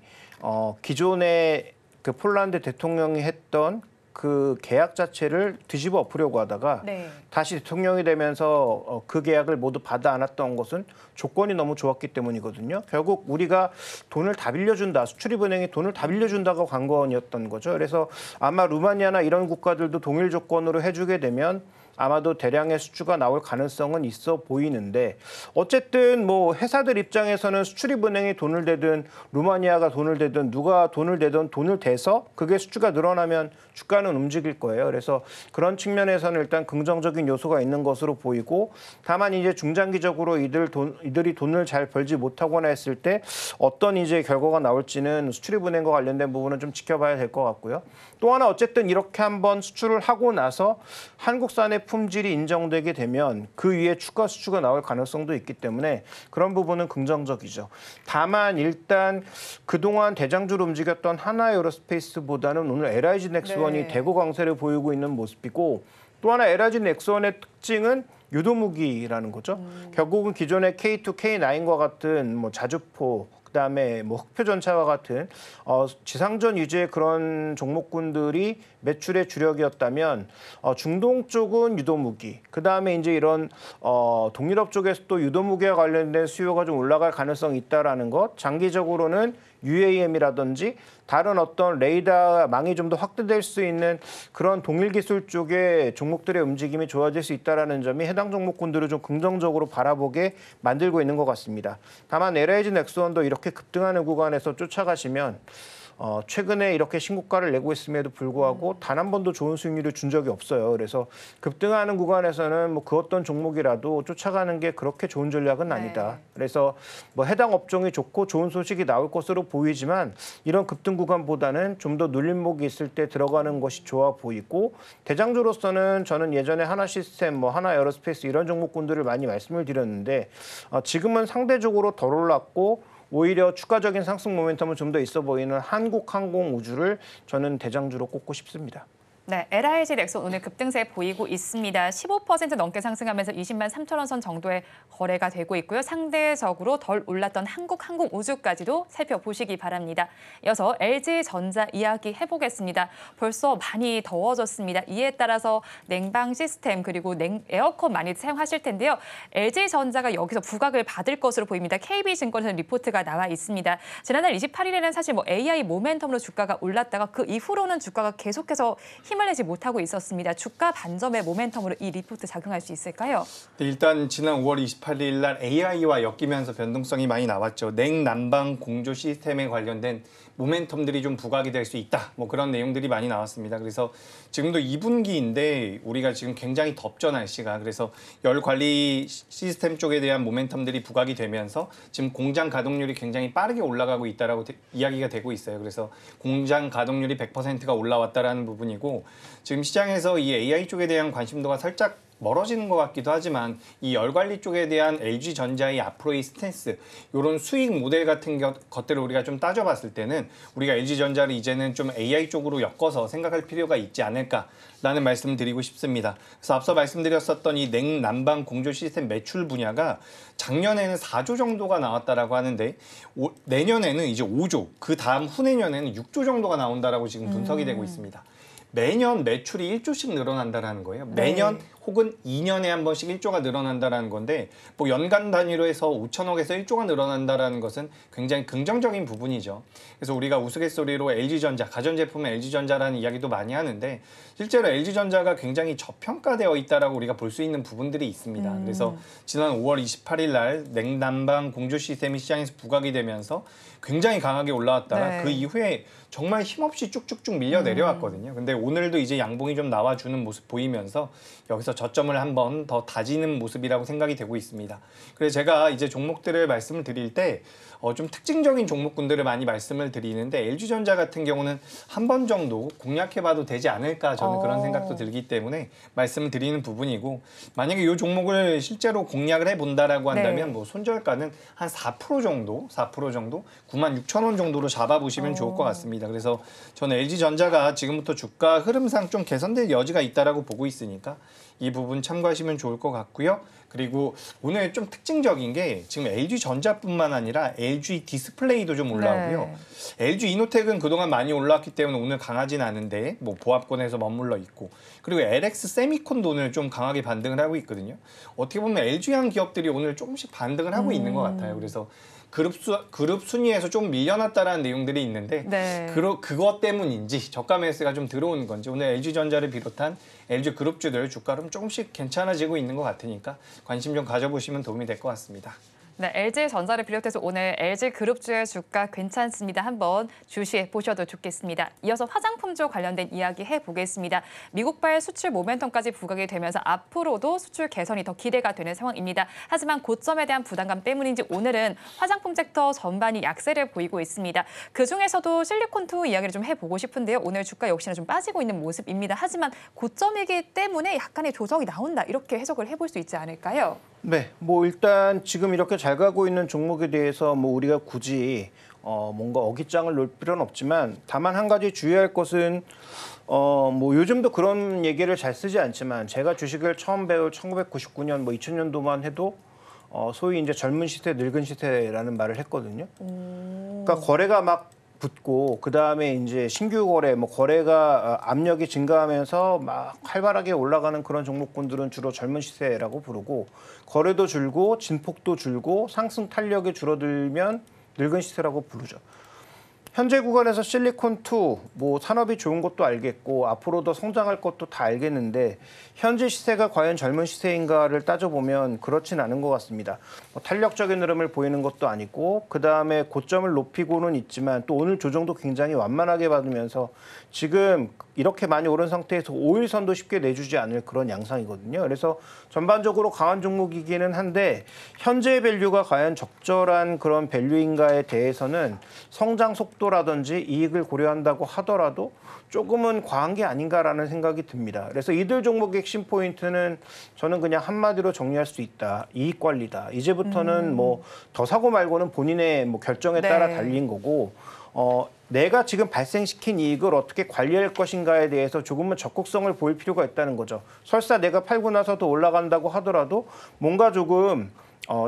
기존에 그 폴란드 대통령이 했던 그 계약 자체를 뒤집어 엎으려고 하다가 네. 다시 대통령이 되면서 그 계약을 모두 받아 안았던 것은 조건이 너무 좋았기 때문이거든요. 결국 우리가 돈을 다 빌려준다, 수출입은행이 돈을 다 빌려준다가 관건이었던 거죠. 그래서 아마 루마니아나 이런 국가들도 동일 조건으로 해주게 되면 아마도 대량의 수주가 나올 가능성은 있어 보이는데 어쨌든 뭐 회사들 입장에서는 수출입은행이 돈을 대든 루마니아가 돈을 대든 누가 돈을 대든 돈을 대서 그게 수주가 늘어나면 주가는 움직일 거예요. 그래서 그런 측면에서는 일단 긍정적인 요소가 있는 것으로 보이고 다만 이제 중장기적으로 이들이 돈을 잘 벌지 못하거나 했을 때 어떤 이제 결과가 나올지는 수출입은행과 관련된 부분은 좀 지켜봐야 될 것 같고요. 또 하나 어쨌든 이렇게 한번 수출을 하고 나서 한국산의 품질이 인정되게 되면 그 위에 추가 수주가 나올 가능성도 있기 때문에 그런 부분은 긍정적이죠. 다만 일단 그동안 대장주로 움직였던 하나에어로스페이스보다는 오늘 LIG 넥스원이 네. 대거 강세를 보이고 있는 모습이고 또 하나 LIG 넥스원의 특징은 유도무기라는 거죠. 결국은 기존의 K2, K9과 같은 뭐 자주포 그다음에 뭐 흑표전차와 같은 지상전 위주의 그런 종목군들이 매출의 주력이었다면 중동 쪽은 유도무기, 그다음에 이제 이런 동유럽 쪽에서 또 유도무기와 관련된 수요가 좀 올라갈 가능성이 있다라는 것, 장기적으로는 UAM이라든지 다른 어떤 레이더망이 좀 더 확대될 수 있는 그런 동일 기술 쪽의 종목들의 움직임이 좋아질 수 있다는 점이 해당 종목군들을 좀 긍정적으로 바라보게 만들고 있는 것 같습니다. 다만 LIG 넥스원도 이렇게 급등하는 구간에서 쫓아가시면 최근에 이렇게 신고가를 내고 있음에도 불구하고 단 한 번도 좋은 수익률을 준 적이 없어요. 그래서 급등하는 구간에서는 뭐 그 어떤 종목이라도 쫓아가는 게 그렇게 좋은 전략은 아니다. 네. 그래서 뭐 해당 업종이 좋고 좋은 소식이 나올 것으로 보이지만 이런 급등 구간보다는 좀 더 눌림목이 있을 때 들어가는 것이 좋아 보이고 대장주로서는 저는 예전에 하나시스템, 뭐 하나에어로스페이스 이런 종목군들을 많이 말씀을 드렸는데 지금은 상대적으로 덜 올랐고 오히려 추가적인 상승 모멘텀은 좀 더 있어 보이는 한국항공우주를 저는 대장주로 꼽고 싶습니다. 네, LIG 넥슨 오늘 급등세 보이고 있습니다. 15% 넘게 상승하면서 20만 3천 원 선 정도의 거래가 되고 있고요. 상대적으로 덜 올랐던 한국항공우주까지도 살펴보시기 바랍니다. 이어서 LG전자 이야기 해보겠습니다. 벌써 많이 더워졌습니다. 이에 따라서 냉방 시스템 그리고 에어컨 많이 사용하실 텐데요. LG전자가 여기서 부각을 받을 것으로 보입니다. KB증권에서 리포트가 나와 있습니다. 지난달 28일에는 사실 뭐 AI 모멘텀으로 주가가 올랐다가 그 이후로는 주가가 계속해서 힘을 내지 못하고 있었습니다. 주가 반점의 모멘텀으로 이 리포트 작용할 수 있을까요? 네, 일단 지난 5월 28일 날 AI와 엮이면서 변동성이 많이 나왔죠. 냉난방 공조 시스템에 관련된 모멘텀들이 좀 부각이 될 수 있다. 뭐 그런 내용들이 많이 나왔습니다. 그래서 지금도 2분기인데 우리가 지금 굉장히 덥죠, 날씨가. 그래서 열 관리 시스템 쪽에 대한 모멘텀들이 부각이 되면서 지금 공장 가동률이 굉장히 빠르게 올라가고 있다라고 이야기가 되고 있어요. 그래서 공장 가동률이 100%가 올라왔다라는 부분이고 지금 시장에서 이 AI 쪽에 대한 관심도가 살짝 멀어지는 것 같기도 하지만 이 열관리 쪽에 대한 LG전자의 앞으로의 스탠스, 이런 수익 모델 같은 것들을 우리가 좀 따져봤을 때는 우리가 LG전자를 이제는 좀 AI 쪽으로 엮어서 생각할 필요가 있지 않을까라는 말씀을 드리고 싶습니다. 그래서 앞서 말씀드렸었던 이 냉난방 공조 시스템 매출 분야가 작년에는 4조 정도가 나왔다라고 하는데 내년에는 이제 5조, 그 다음 후내년에는 6조 정도가 나온다라고 지금 분석이 되고 있습니다. 매년 매출이 1조씩 늘어난다는 거예요. 매년 혹은 2년에 한 번씩 1조가 늘어난다라는 건데 뭐 연간 단위로 해서 5천억에서 1조가 늘어난다라는 것은 굉장히 긍정적인 부분이죠. 그래서 우리가 우스갯소리로 LG전자, 가전제품의 LG전자라는 이야기도 많이 하는데 실제로 LG전자가 굉장히 저평가되어 있다라고 우리가 볼 수 있는 부분들이 있습니다. 그래서 지난 5월 28일 날 냉난방 공조 시스템이 시장에서 부각이 되면서 굉장히 강하게 올라왔다가 네. 그 이후에 정말 힘없이 쭉쭉쭉 밀려 내려왔거든요. 근데 오늘도 이제 양봉이 좀 나와주는 모습 보이면서 여기서 저점을 한번 더 다지는 모습이라고 생각이 되고 있습니다. 그래서 제가 이제 종목들을 말씀을 드릴 때 좀 특징적인 종목군들을 많이 말씀을 드리는데 LG전자 같은 경우는 한 번 정도 공략해봐도 되지 않을까 저는 그런 생각도 들기 때문에 말씀을 드리는 부분이고 만약에 이 종목을 실제로 공략을 해본다라고 한다면 네. 뭐 손절가는 한 4% 정도 96,000원 정도로 잡아보시면 좋을 것 같습니다. 그래서 저는 LG전자가 지금부터 주가 흐름상 좀 개선될 여지가 있다라고 보고 있으니까 이 부분 참고하시면 좋을 것 같고요. 그리고 오늘 좀 특징적인 게 지금 LG전자뿐만 아니라 LG 디스플레이도 좀 올라오고요. 네. LG 이노텍은 그동안 많이 올라왔기 때문에 오늘 강하진 않은데 뭐 보합권에서 머물러 있고 그리고 LX 세미콘도 오늘 좀 강하게 반등을 하고 있거든요. 어떻게 보면 LG향 기업들이 오늘 조금씩 반등을 하고 있는 것 같아요. 그래서 그룹 순위에서 좀 밀려났다라는 내용들이 있는데 네. 그것 때문인지 저가 매수가 좀 들어오는 건지 오늘 LG전자를 비롯한 LG 그룹주들 주가는 조금씩 괜찮아지고 있는 것 같으니까 관심 좀 가져보시면 도움이 될 것 같습니다. 네, LG전자를 비롯해서 오늘 LG그룹주의 주가 괜찮습니다. 한번 주시해 보셔도 좋겠습니다. 이어서 화장품주 관련된 이야기 해보겠습니다. 미국발 수출 모멘텀까지 부각이 되면서 앞으로도 수출 개선이 더 기대가 되는 상황입니다. 하지만 고점에 대한 부담감 때문인지 오늘은 화장품 섹터 전반이 약세를 보이고 있습니다. 그중에서도 실리콘2 이야기를 좀 해보고 싶은데요. 오늘 주가 역시나 좀 빠지고 있는 모습입니다. 하지만 고점이기 때문에 약간의 조정이 나온다. 이렇게 해석을 해볼 수 있지 않을까요? 네, 뭐 일단 지금 이렇게 잘 가고 있는 종목에 대해서 뭐 우리가 굳이 뭔가 어깃장을 놓을 필요는 없지만 다만 한 가지 주의할 것은 뭐 요즘도 그런 얘기를 잘 쓰지 않지만 제가 주식을 처음 배울 1999년 뭐 2000년도만 해도 소위 이제 젊은 시세, 늙은 시세라는 말을 했거든요. 그러니까 거래가 막 붙고 그 다음에 이제 신규 거래, 뭐 거래가 압력이 증가하면서 막 활발하게 올라가는 그런 종목군들은 주로 젊은 시세라고 부르고 거래도 줄고 진폭도 줄고 상승 탄력이 줄어들면 늙은 시세라고 부르죠. 현재 구간에서 실리콘2 뭐 산업이 좋은 것도 알겠고 앞으로도 성장할 것도 다 알겠는데 현재 시세가 과연 젊은 시세인가를 따져보면 그렇진 않은 것 같습니다. 뭐 탄력적인 흐름을 보이는 것도 아니고 그다음에 고점을 높이고는 있지만 또 오늘 조정도 굉장히 완만하게 받으면서 지금 이렇게 많이 오른 상태에서 5일선도 쉽게 내주지 않을 그런 양상이거든요. 그래서 전반적으로 강한 종목이기는 한데 현재 밸류가 과연 적절한 그런 밸류인가에 대해서는 성장 속도라든지 이익을 고려한다고 하더라도 조금은 과한 게 아닌가라는 생각이 듭니다. 그래서 이들 종목의 핵심 포인트는 저는 그냥 한마디로 정리할 수 있다. 이익 관리다. 이제부터는 뭐 더 사고 말고는 본인의 뭐 결정에 따라 네. 달린 거고 내가 지금 발생시킨 이익을 어떻게 관리할 것인가에 대해서 조금은 적극성을 보일 필요가 있다는 거죠. 설사 내가 팔고 나서도 올라간다고 하더라도 뭔가 조금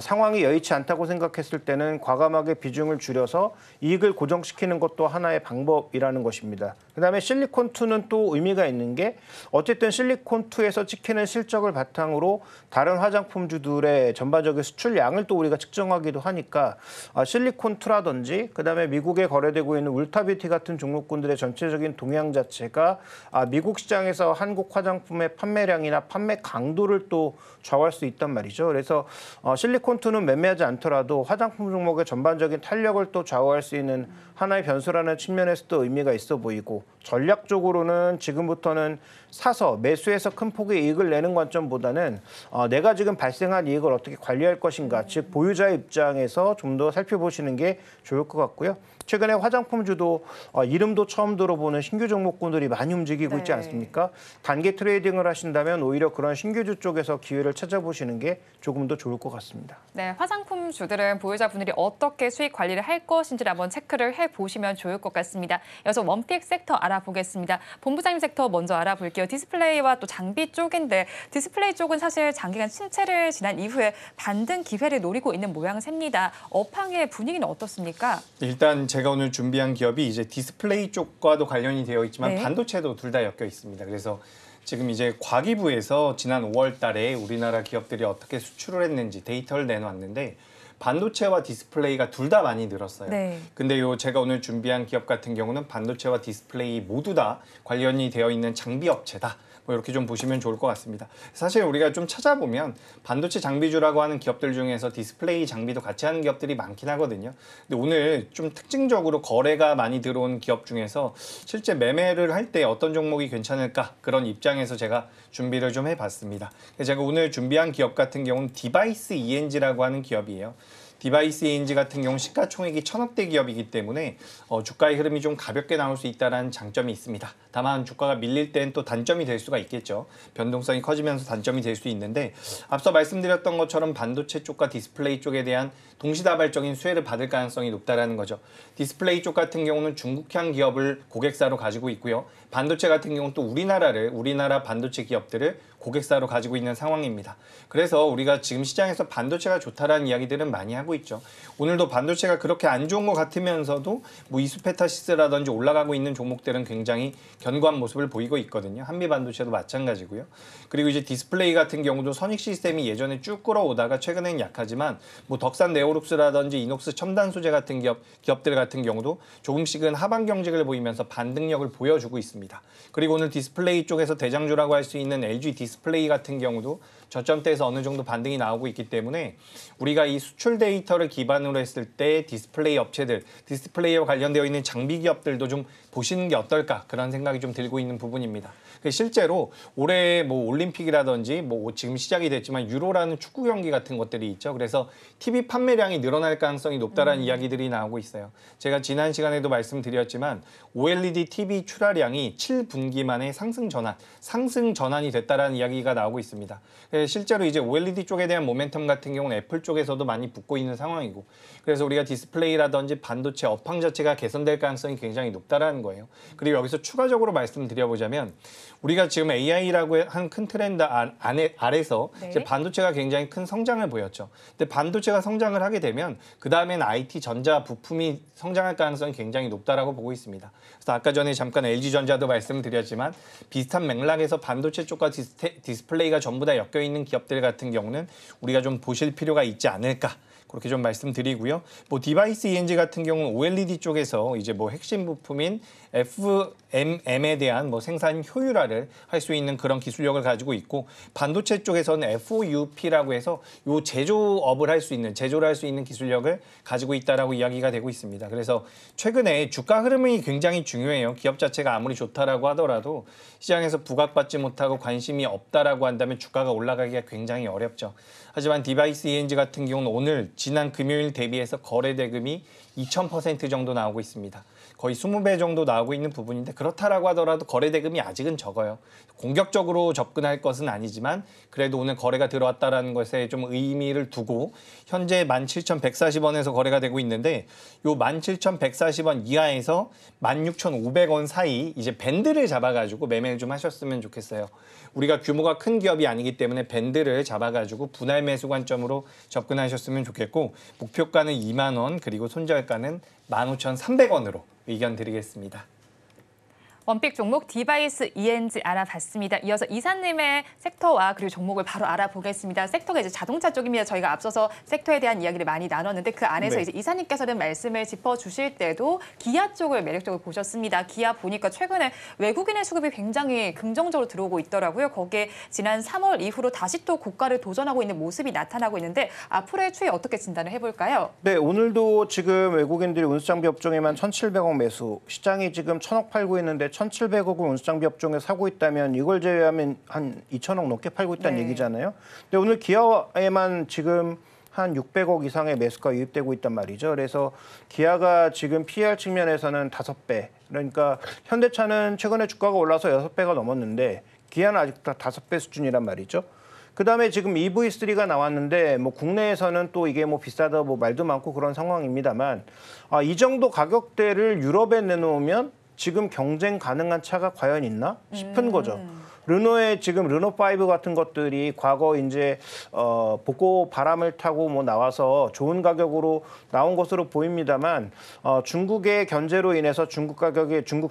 상황이 여의치 않다고 생각했을 때는 과감하게 비중을 줄여서 이익을 고정시키는 것도 하나의 방법이라는 것입니다. 그다음에 실리콘2는 또 의미가 있는 게 어쨌든 실리콘2에서 찍히는 실적을 바탕으로 다른 화장품주들의 전반적인 수출량을 또 우리가 측정하기도 하니까 실리콘2라든지 그다음에 미국에 거래되고 있는 울타뷰티 같은 종목군들의 전체적인 동향 자체가 미국 시장에서 한국 화장품의 판매량이나 판매 강도를 또 좌우할 수 있단 말이죠. 그래서 실리콘2는 매매하지 않더라도 화장품 종목의 전반적인 탄력을 또 좌우할 수 있는 하나의 변수라는 측면에서도 의미가 있어 보이고 전략적으로는 지금부터는 사서 매수해서 큰 폭의 이익을 내는 관점보다는 내가 지금 발생한 이익을 어떻게 관리할 것인가, 즉 보유자의 입장에서 좀 더 살펴보시는 게 좋을 것 같고요. 최근에 화장품주도 이름도 처음 들어보는 신규 종목군들이 많이 움직이고 있지 네. 않습니까? 단기 트레이딩을 하신다면 오히려 그런 신규주 쪽에서 기회를 찾아보시는 게 조금 더 좋을 것 같습니다. 네, 화장품주들은 보유자분들이 어떻게 수익 관리를 할 것인지를 한번 체크를 해보시면 좋을 것 같습니다. 이어서 웜픽 섹터 알아보겠습니다. 본부장님 섹터 먼저 알아볼게요. 디스플레이와 또 장비 쪽인데 디스플레이 쪽은 사실 장기간 침체를 지난 이후에 반등 기회를 노리고 있는 모양새입니다. 업황의 분위기는 어떻습니까? 일단 제가 오늘 준비한 기업이 이제 디스플레이 쪽과도 관련이 되어 있지만 네. 반도체도 둘 다 엮여 있습니다. 그래서 지금 이제 과기부에서 지난 5월 달에 우리나라 기업들이 어떻게 수출을 했는지 데이터를 내놓았는데 반도체와 디스플레이가 둘 다 많이 늘었어요. 네. 근데 제가 오늘 준비한 기업 같은 경우는 반도체와 디스플레이 모두 다 관련이 되어 있는 장비 업체다. 뭐 이렇게 좀 보시면 좋을 것 같습니다. 사실 우리가 좀 찾아보면 반도체 장비주라고 하는 기업들 중에서 디스플레이 장비도 같이 하는 기업들이 많긴 하거든요. 근데 오늘 좀 특징적으로 거래가 많이 들어온 기업 중에서 실제 매매를 할 때 어떤 종목이 괜찮을까 그런 입장에서 제가 준비를 좀 해봤습니다. 제가 오늘 준비한 기업 같은 경우는 디바이스 ENG라고 하는 기업이에요. 디바이스 ENG 같은 경우 시가총액이 1,000억대 기업이기 때문에 주가의 흐름이 좀 가볍게 나올 수 있다는 장점이 있습니다. 다만 주가가 밀릴 땐 또 단점이 될 수가 있겠죠. 변동성이 커지면서 단점이 될 수 있는데 앞서 말씀드렸던 것처럼 반도체 쪽과 디스플레이 쪽에 대한 동시다발적인 수혜를 받을 가능성이 높다라는 거죠. 디스플레이 쪽 같은 경우는 중국향 기업을 고객사로 가지고 있고요. 반도체 같은 경우는 또 우리나라 반도체 기업들을 고객사로 가지고 있는 상황입니다. 그래서 우리가 지금 시장에서 반도체가 좋다라는 이야기들은 많이 하고 있죠. 오늘도 반도체가 그렇게 안 좋은 것 같으면서도 뭐 이수페타시스라든지 올라가고 있는 종목들은 굉장히 견고한 모습을 보이고 있거든요. 한미 반도체도 마찬가지고요. 그리고 이제 디스플레이 같은 경우도 선익 시스템이 예전에 쭉 끌어오다가 최근엔 약하지만 뭐 덕산 네오룩스라든지 이녹스 첨단 소재 같은 기업들 같은 경우도 조금씩은 하반 경직을 보이면서 반등력을 보여주고 있습니다. 그리고 오늘 디스플레이 쪽에서 대장주라고 할 수 있는 LG 디스플레이 같은 경우도 저점대에서 어느 정도 반등이 나오고 있기 때문에 우리가 이 수출 데이터를 기반으로 했을 때 디스플레이 업체들, 디스플레이와 관련되어 있는 장비 기업들도 좀 보시는 게 어떨까 그런 생각이 좀 들고 있는 부분입니다. 실제로 올해 뭐 올림픽이라든지 뭐 지금 시작이 됐지만 유로라는 축구 경기 같은 것들이 있죠. 그래서 TV 판매량이 늘어날 가능성이 높다라는 이야기들이 나오고 있어요. 제가 지난 시간에도 말씀드렸지만 OLED TV 출하량이 7분기 만에 상승 전환이 됐다라는 이야기가 나오고 있습니다. 실제로 이제 OLED 쪽에 대한 모멘텀 같은 경우는 애플 쪽에서도 많이 붙고 있는 상황이고 그래서 우리가 디스플레이라든지 반도체 업황 자체가 개선될 가능성이 굉장히 높다라는 거예요. 그리고 여기서 추가적으로 말씀드려보자면 우리가 지금 AI라고 한 큰 트렌드 아래서 네. 이제 반도체가 굉장히 큰 성장을 보였죠. 근데 반도체가 성장을 하게 되면 그 다음에는 IT 전자 부품이 성장할 가능성이 굉장히 높다라고 보고 있습니다. 그래서 아까 전에 잠깐 LG전자도 말씀드렸지만 비슷한 맥락에서 반도체 쪽과 디스플레이가 전부 다 엮여 있는 기업들 같은 경우는 우리가 좀 보실 필요가 있지 않을까. 그렇게 좀 말씀드리고요. 뭐 디바이스 ENG 같은 경우는 OLED 쪽에서 이제 뭐 핵심 부품인 FMM에 대한 뭐 생산 효율화를 할 수 있는 그런 기술력을 가지고 있고 반도체 쪽에서는 FOUP라고 해서 요 제조를 할 수 있는 기술력을 가지고 있다라고 이야기가 되고 있습니다. 그래서 최근에 주가 흐름이 굉장히 중요해요. 기업 자체가 아무리 좋다라고 하더라도 시장에서 부각받지 못하고 관심이 없다라고 한다면 주가가 올라가기가 굉장히 어렵죠. 하지만 디바이스 ENG 같은 경우는 오늘 지난 금요일 대비해서 거래 대금이 2000% 정도 나오고 있습니다. 거의 20배 정도 나오고 있는 부분인데 그렇다라고 하더라도 거래 대금이 아직은 적어요. 공격적으로 접근할 것은 아니지만 그래도 오늘 거래가 들어왔다라는 것에 좀 의미를 두고 현재 17,140원에서 거래가 되고 있는데 요 17,140원 이하에서 16,500원 사이 이제 밴드를 잡아가지고 매매를 좀 하셨으면 좋겠어요. 우리가 규모가 큰 기업이 아니기 때문에 밴드를 잡아가지고 분할 매수 관점으로 접근하셨으면 좋겠고 목표가는 2만 원 그리고 손절가는 15,300원으로 의견 드리겠습니다. 원픽 종목 디바이스 ENG 알아봤습니다. 이어서 이사님의 섹터와 그리고 종목을 바로 알아보겠습니다. 섹터가 이제 자동차 쪽입니다. 저희가 앞서서 섹터에 대한 이야기를 많이 나눴는데 그 안에서 네. 이제 이사님께서는 말씀을 짚어주실 때도 기아 쪽을 매력적으로 보셨습니다. 기아 보니까 최근에 외국인의 수급이 굉장히 긍정적으로 들어오고 있더라고요. 거기에 지난 3월 이후로 다시 또 고가를 도전하고 있는 모습이 나타나고 있는데 앞으로의 추이 어떻게 진단을 해볼까요? 네, 오늘도 지금 외국인들이 운수장비 업종에만 1,700억 매수, 시장이 지금 1,000억 팔고 있는데 1,700억을 운수장비 업종에 사고 있다면 이걸 제외하면 한 2,000억 넘게 팔고 있다는 네. 얘기잖아요. 근데 오늘 기아에만 지금 한 600억 이상의 매수가 유입되고 있단 말이죠. 그래서 기아가 지금 PER 측면에서는 5배. 그러니까 현대차는 최근에 주가가 올라서 6배가 넘었는데 기아는 아직도 5배 수준이란 말이죠. 그다음에 지금 EV3가 나왔는데 뭐 국내에서는 또 이게 뭐 비싸다 뭐 말도 많고 그런 상황입니다만 이 정도 가격대를 유럽에 내놓으면 지금 경쟁 가능한 차가 과연 있나 싶은 거죠. 르노의 지금 르노5 같은 것들이 과거 이제 복고 바람을 타고 뭐 나와서 좋은 가격으로 나온 것으로 보입니다만 중국의 견제로 인해서 중국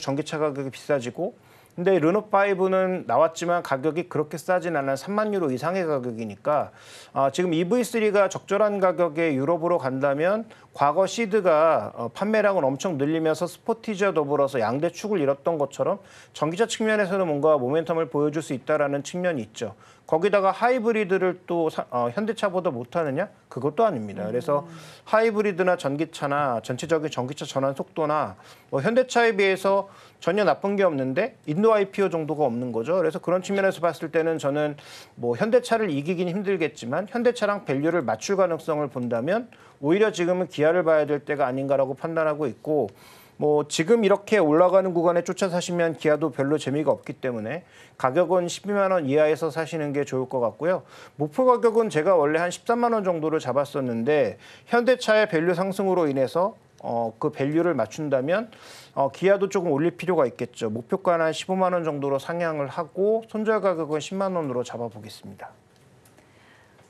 전기차 가격이 비싸지고 근데 르노5는 나왔지만 가격이 그렇게 싸진 않은 3만 유로 이상의 가격이니까 지금 EV3가 적절한 가격에 유럽으로 간다면 과거 시드가 판매량을 엄청 늘리면서 스포티지와 더불어서 양대 축을 잃었던 것처럼 전기차 측면에서는 뭔가 모멘텀을 보여줄 수 있다는 측면이 있죠. 거기다가 하이브리드를 또 현대차보다 못하느냐? 그것도 아닙니다. 그래서 하이브리드나 전기차나 전체적인 전기차 전환 속도나 현대차에 비해서 전혀 나쁜 게 없는데 인도 IPO 정도가 없는 거죠. 그래서 그런 측면에서 봤을 때는 저는 현대차를 이기긴 힘들겠지만 현대차랑 밸류를 맞출 가능성을 본다면 오히려 지금은 기아를 봐야 될 때가 아닌가라고 판단하고 있고 지금 이렇게 올라가는 구간에 쫓아 사시면 기아도 별로 재미가 없기 때문에 가격은 12만 원 이하에서 사시는 게 좋을 것 같고요. 목표 가격은 제가 원래 한 13만 원 정도를 잡았었는데 현대차의 밸류 상승으로 인해서 그 밸류를 맞춘다면 기아도 조금 올릴 필요가 있겠죠. 목표가는 한 15만 원 정도로 상향을 하고 손절 가격은 10만 원으로 잡아보겠습니다.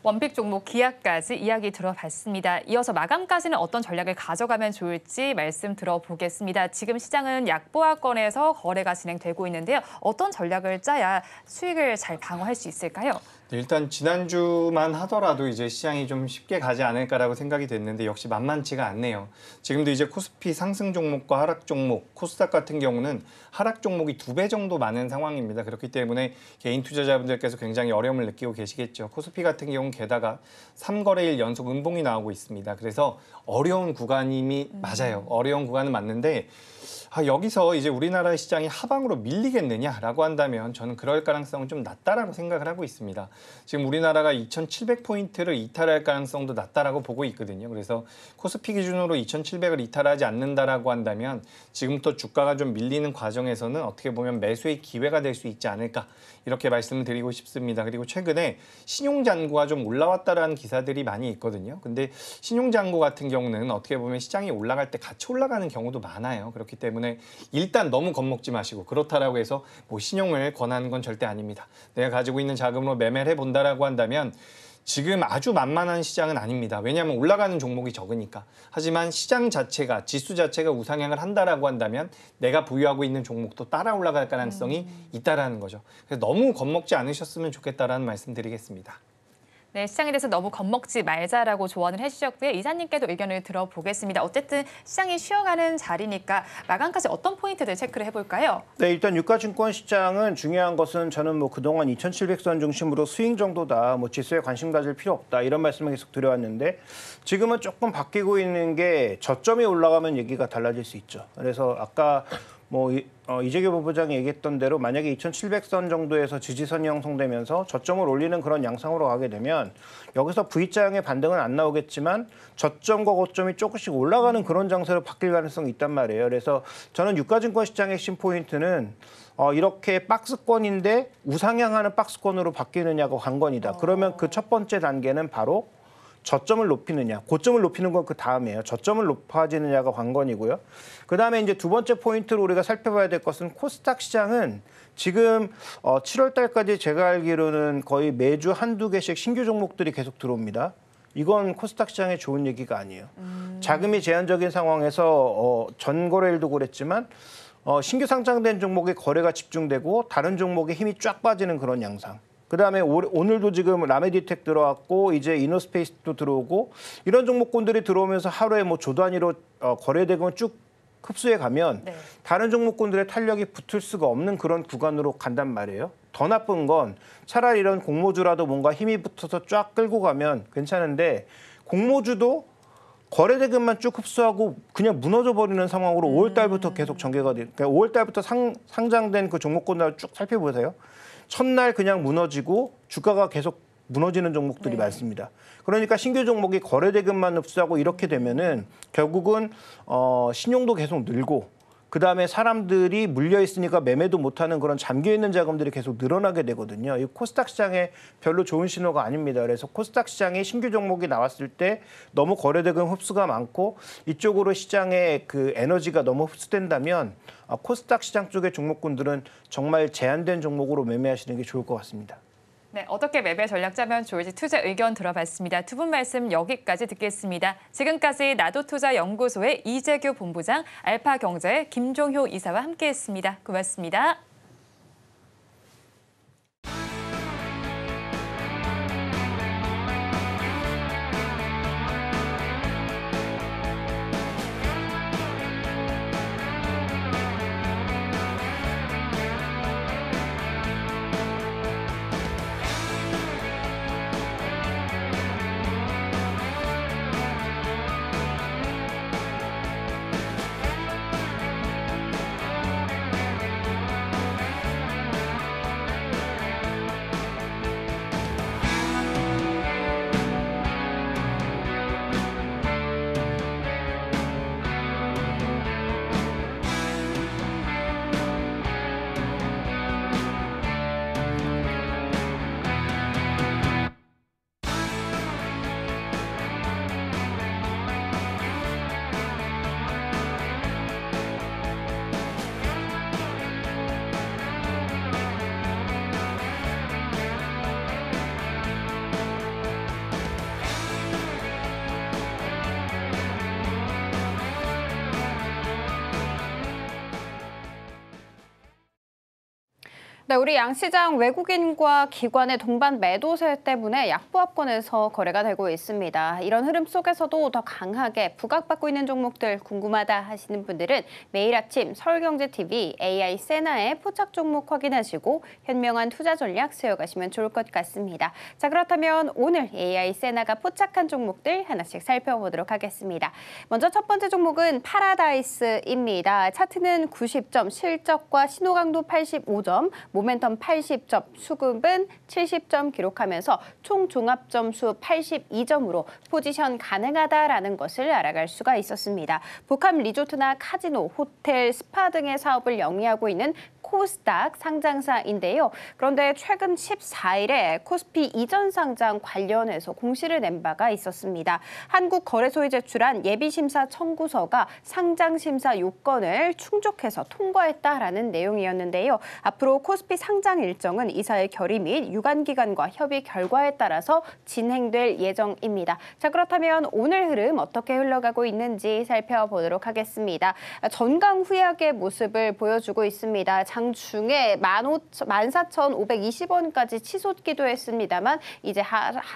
원픽 종목 기아까지 이야기 들어봤습니다. 이어서 마감까지는 어떤 전략을 가져가면 좋을지 말씀 들어보겠습니다. 지금 시장은 약보합권에서 거래가 진행되고 있는데요. 어떤 전략을 짜야 수익을 잘 방어할 수 있을까요? 일단 지난주만 하더라도 이제 시장이 좀 쉽게 가지 않을까라고 생각이 됐는데 역시 만만치가 않네요. 지금도 이제 코스피 상승 종목과 하락 종목, 코스닥 같은 경우는 하락 종목이 2배 정도 많은 상황입니다. 그렇기 때문에 개인 투자자분들께서 굉장히 어려움을 느끼고 계시겠죠. 코스피 같은 경우는 게다가 3거래일 연속 음봉이 나오고 있습니다. 그래서 어려운 구간이 맞아요. 어려운 구간은 맞는데 여기서 이제 우리나라 시장이 하방으로 밀리겠느냐라고 한다면 저는 그럴 가능성은 좀 낮다라고 생각을 하고 있습니다. 지금 우리나라가 2,700포인트를 이탈할 가능성도 낮다라고 보고 있거든요. 그래서 코스피 기준으로 2,700을 이탈하지 않는다라고 한다면 지금부터 주가가 좀 밀리는 과정에서는 어떻게 보면 매수의 기회가 될 수 있지 않을까 이렇게 말씀을 드리고 싶습니다. 그리고 최근에 신용잔고가 좀 올라왔다라는 기사들이 많이 있거든요. 근데 신용잔고 같은 경우는 어떻게 보면 시장이 올라갈 때 같이 올라가는 경우도 많아요. 그렇기 때문에 일단 너무 겁먹지 마시고 그렇다라고 해서 신용을 권하는 건 절대 아닙니다. 내가 가지고 있는 자금으로 매매를 해본다라고 한다면 지금 아주 만만한 시장은 아닙니다. 왜냐하면 올라가는 종목이 적으니까. 하지만 시장 자체가, 지수 자체가 우상향을 한다라고 한다면 내가 보유하고 있는 종목도 따라 올라갈 가능성이 있다라는 거죠. 그래서 너무 겁먹지 않으셨으면 좋겠다라는 말씀 드리겠습니다. 네, 시장에 대해서 너무 겁먹지 말자라고 조언을 해주셨고요. 이사님께도 의견을 들어보겠습니다. 어쨌든 시장이 쉬어가는 자리니까 마감까지 어떤 포인트들 체크를 해볼까요? 네, 일단 유가증권 시장은 중요한 것은 저는 그동안 2,700선 중심으로 스윙 정도다, 지수에 관심 가질 필요 없다 이런 말씀을 계속 드려왔는데 지금은 조금 바뀌고 있는 게 저점이 올라가면 얘기가 달라질 수 있죠. 그래서 아까 이재규 본부장이 얘기했던 대로 만약에 2,700선 정도에서 지지선이 형성되면서 저점을 올리는 그런 양상으로 가게 되면 여기서 V자형의 반등은 안 나오겠지만 저점과 고점이 조금씩 올라가는 그런 장세로 바뀔 가능성이 있단 말이에요. 그래서 저는 유가증권 시장의 핵심 포인트는 이렇게 박스권인데 우상향하는 박스권으로 바뀌느냐가 관건이다. 그러면 그 첫 번째 단계는 바로 저점을 높이느냐, 고점을 높이는 건 그 다음이에요. 저점을 높아지느냐가 관건이고요. 그 다음에 이제 두 번째 포인트로 우리가 살펴봐야 될 것은 코스닥 시장은 지금 7월 달까지 제가 알기로는 거의 매주 한두 개씩 신규 종목들이 계속 들어옵니다. 이건 코스닥 시장에 좋은 얘기가 아니에요. 자금이 제한적인 상황에서 전 거래일도 그랬지만 신규 상장된 종목의 거래가 집중되고 다른 종목의 힘이 쫙 빠지는 그런 양상. 그다음에 오늘도 지금 라메디텍 들어왔고 이제 이노스페이스도 들어오고 이런 종목군들이 들어오면서 하루에 조 단위로 거래대금을 쭉 흡수해 가면 다른 종목군들의 탄력이 붙을 수가 없는 그런 구간으로 간단 말이에요. 더 나쁜 건 차라리 이런 공모주라도 뭔가 힘이 붙어서 쫙 끌고 가면 괜찮은데 공모주도 거래대금만 쭉 흡수하고 그냥 무너져 버리는 상황으로 5월 달부터 계속 전개가 돼요. 그러니까 5월 달부터 상장된 그 종목군들 쭉 살펴보세요. 첫날 그냥 무너지고 주가가 계속 무너지는 종목들이 많습니다. 그러니까 신규 종목이 거래대금만 흡수하고 이렇게 되면은 결국은 신용도 계속 늘고 그다음에 사람들이 물려 있으니까 매매도 못하는 그런 잠겨 있는 자금들이 계속 늘어나게 되거든요. 이 코스닥 시장에 별로 좋은 신호가 아닙니다. 그래서 코스닥 시장에 신규 종목이 나왔을 때 너무 거래대금 흡수가 많고 이쪽으로 시장에 그 에너지가 너무 흡수된다면 코스닥 시장 쪽의 종목군들은 정말 제한된 종목으로 매매하시는 게 좋을 것 같습니다. 네, 어떻게 매매 전략 짜면 좋을지 투자 의견 들어봤습니다. 두 분 말씀 여기까지 듣겠습니다. 지금까지 나도투자연구소의 이재규 본부장, 알파경제의 김종효 이사와 함께했습니다. 고맙습니다. 네, 우리 양시장 외국인과 기관의 동반 매도세 때문에 약보합권에서 거래가 되고 있습니다. 이런 흐름 속에서도 더 강하게 부각받고 있는 종목들 궁금하다 하시는 분들은 매일 아침 서울경제TV AI 세나의 포착 종목 확인하시고 현명한 투자 전략 세워가시면 좋을 것 같습니다. 자, 그렇다면 오늘 AI 세나가 포착한 종목들 하나씩 살펴보도록 하겠습니다. 먼저 첫 번째 종목은 파라다이스입니다. 차트는 90점, 실적과 신호강도 85점, 모멘텀 80점, 수급은 70점 기록하면서 총 종합 점수 82점으로 포지션 가능하다라는 것을 알아갈 수가 있었습니다. 북한 리조트나 카지노, 호텔, 스파 등의 사업을 영위하고 있는 코스닥 상장사인데요. 그런데 최근 14일에 코스피 이전 상장 관련해서 공시를 낸 바가 있었습니다. 한국거래소에 제출한 예비심사 청구서가 상장심사 요건을 충족해서 통과했다라는 내용이었는데요. 앞으로 코스피 상장 일정은 이사의 결의 및 유관기관과 협의 결과에 따라서 진행될 예정입니다. 자, 그렇다면 오늘 흐름 어떻게 흘러가고 있는지 살펴보도록 하겠습니다. 전강후약의 모습을 보여주고 있습니다. 장중에 14,520원까지 치솟기도 했습니다만 이제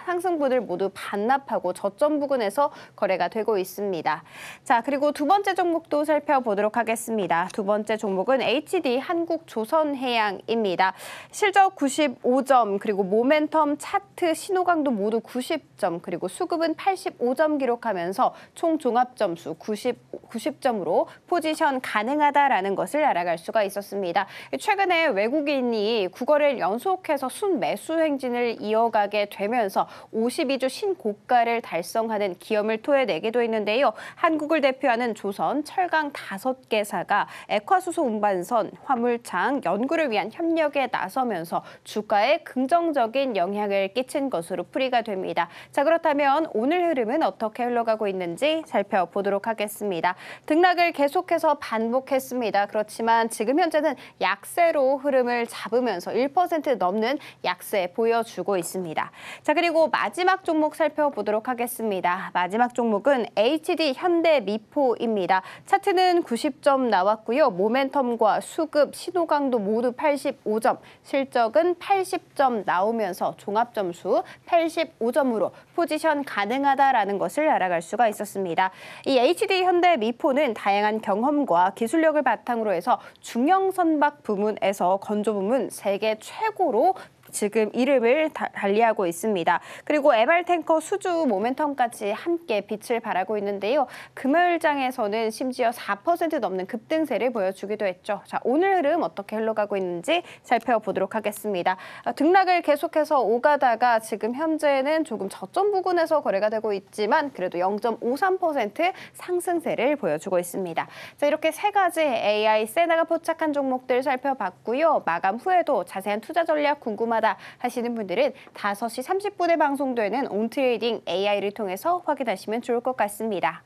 상승분을 모두 반납하고 저점 부근에서 거래가 되고 있습니다. 자, 그리고 두 번째 종목도 살펴보도록 하겠습니다. 두 번째 종목은 HD 한국조선해양입니다. 실적 95점, 그리고 모멘텀, 차트, 신호강도 모두 90점, 그리고 수급은 85점 기록하면서 총 종합점수 90점으로 포지션 가능하다라는 것을 알아갈 수가 있었습니다. 최근에 외국인이 9거래일 연속해서 순매수 행진을 이어가게 되면서 52주 신고가를 달성하는 기염을 토해내기도 했는데요. 한국을 대표하는 조선, 철강 5개사가 액화수소 운반선, 화물창, 연구를 위한 협력에 나서면서 주가에 긍정적인 영향을 끼친 것으로 풀이가 됩니다. 자, 그렇다면 오늘 흐름은 어떻게 흘러가고 있는지 살펴보도록 하겠습니다. 등락을 계속해서 반복했습니다. 그렇지만 지금 현재는 약세로 흐름을 잡으면서 1% 넘는 약세 보여주고 있습니다. 자, 그리고 마지막 종목 살펴보도록 하겠습니다. 마지막 종목은 HD 현대미포입니다. 차트는 90점 나왔고요. 모멘텀과 수급, 신호강도 모두 85점, 실적은 80점 나오면서 종합점수 85점으로 포지션 가능하다라는 것을 알아갈 수가 있었습니다. 이 HD 현대미포는 다양한 경험과 기술력을 바탕으로 해서 중형선박 부문에서 건조 부문 세계 최고로 지금 이름을 달리하고 있습니다. 그리고 에발탱커 수주 모멘텀까지 함께 빛을 발하고 있는데요. 금요일장에서는 심지어 4% 넘는 급등세를 보여주기도 했죠. 자, 오늘 흐름 어떻게 흘러가고 있는지 살펴보도록 하겠습니다. 등락을 계속해서 오가다가 지금 현재는 조금 저점 부근에서 거래가 되고 있지만 그래도 0.53% 상승세를 보여주고 있습니다. 자, 이렇게 세 가지 AI 세나가 포착한 종목들 살펴봤고요. 마감 후에도 자세한 투자 전략 궁금하다 하시는 분들은 5시 30분에 방송되는 온트레이딩 AI를 통해서 확인하시면 좋을 것 같습니다.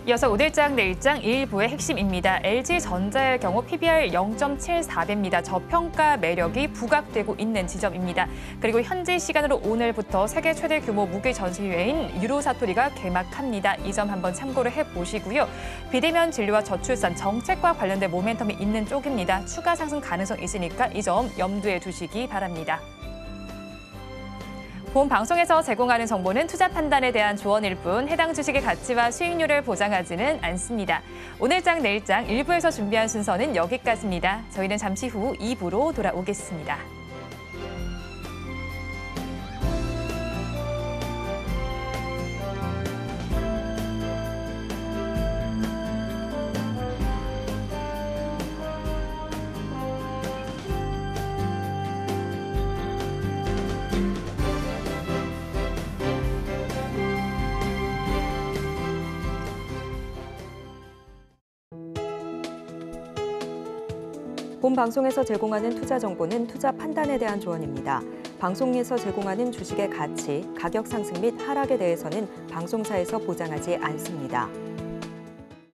이어서 오늘장 내일장 1부의 핵심입니다. LG전자의 경우 PBR 0.74배입니다. 저평가 매력이 부각되고 있는 지점입니다. 그리고 현지 시간으로 오늘부터 세계 최대 규모 무기 전시회인 유로사토리가 개막합니다. 이 점 한번 참고를 해보시고요. 비대면 진료와 저출산 정책과 관련된 모멘텀이 있는 쪽입니다. 추가 상승 가능성 있으니까 이 점 염두에 두시기 바랍니다. 본 방송에서 제공하는 정보는 투자 판단에 대한 조언일 뿐 해당 주식의 가치와 수익률을 보장하지는 않습니다. 오늘장 내일장 1부에서 준비한 순서는 여기까지입니다. 저희는 잠시 후 2부로 돌아오겠습니다. 본 방송에서 제공하는 투자 정보는 투자 판단에 대한 조언입니다. 방송에서 제공하는 주식의 가치, 가격 상승 및 하락에 대해서는 방송사에서 보장하지 않습니다.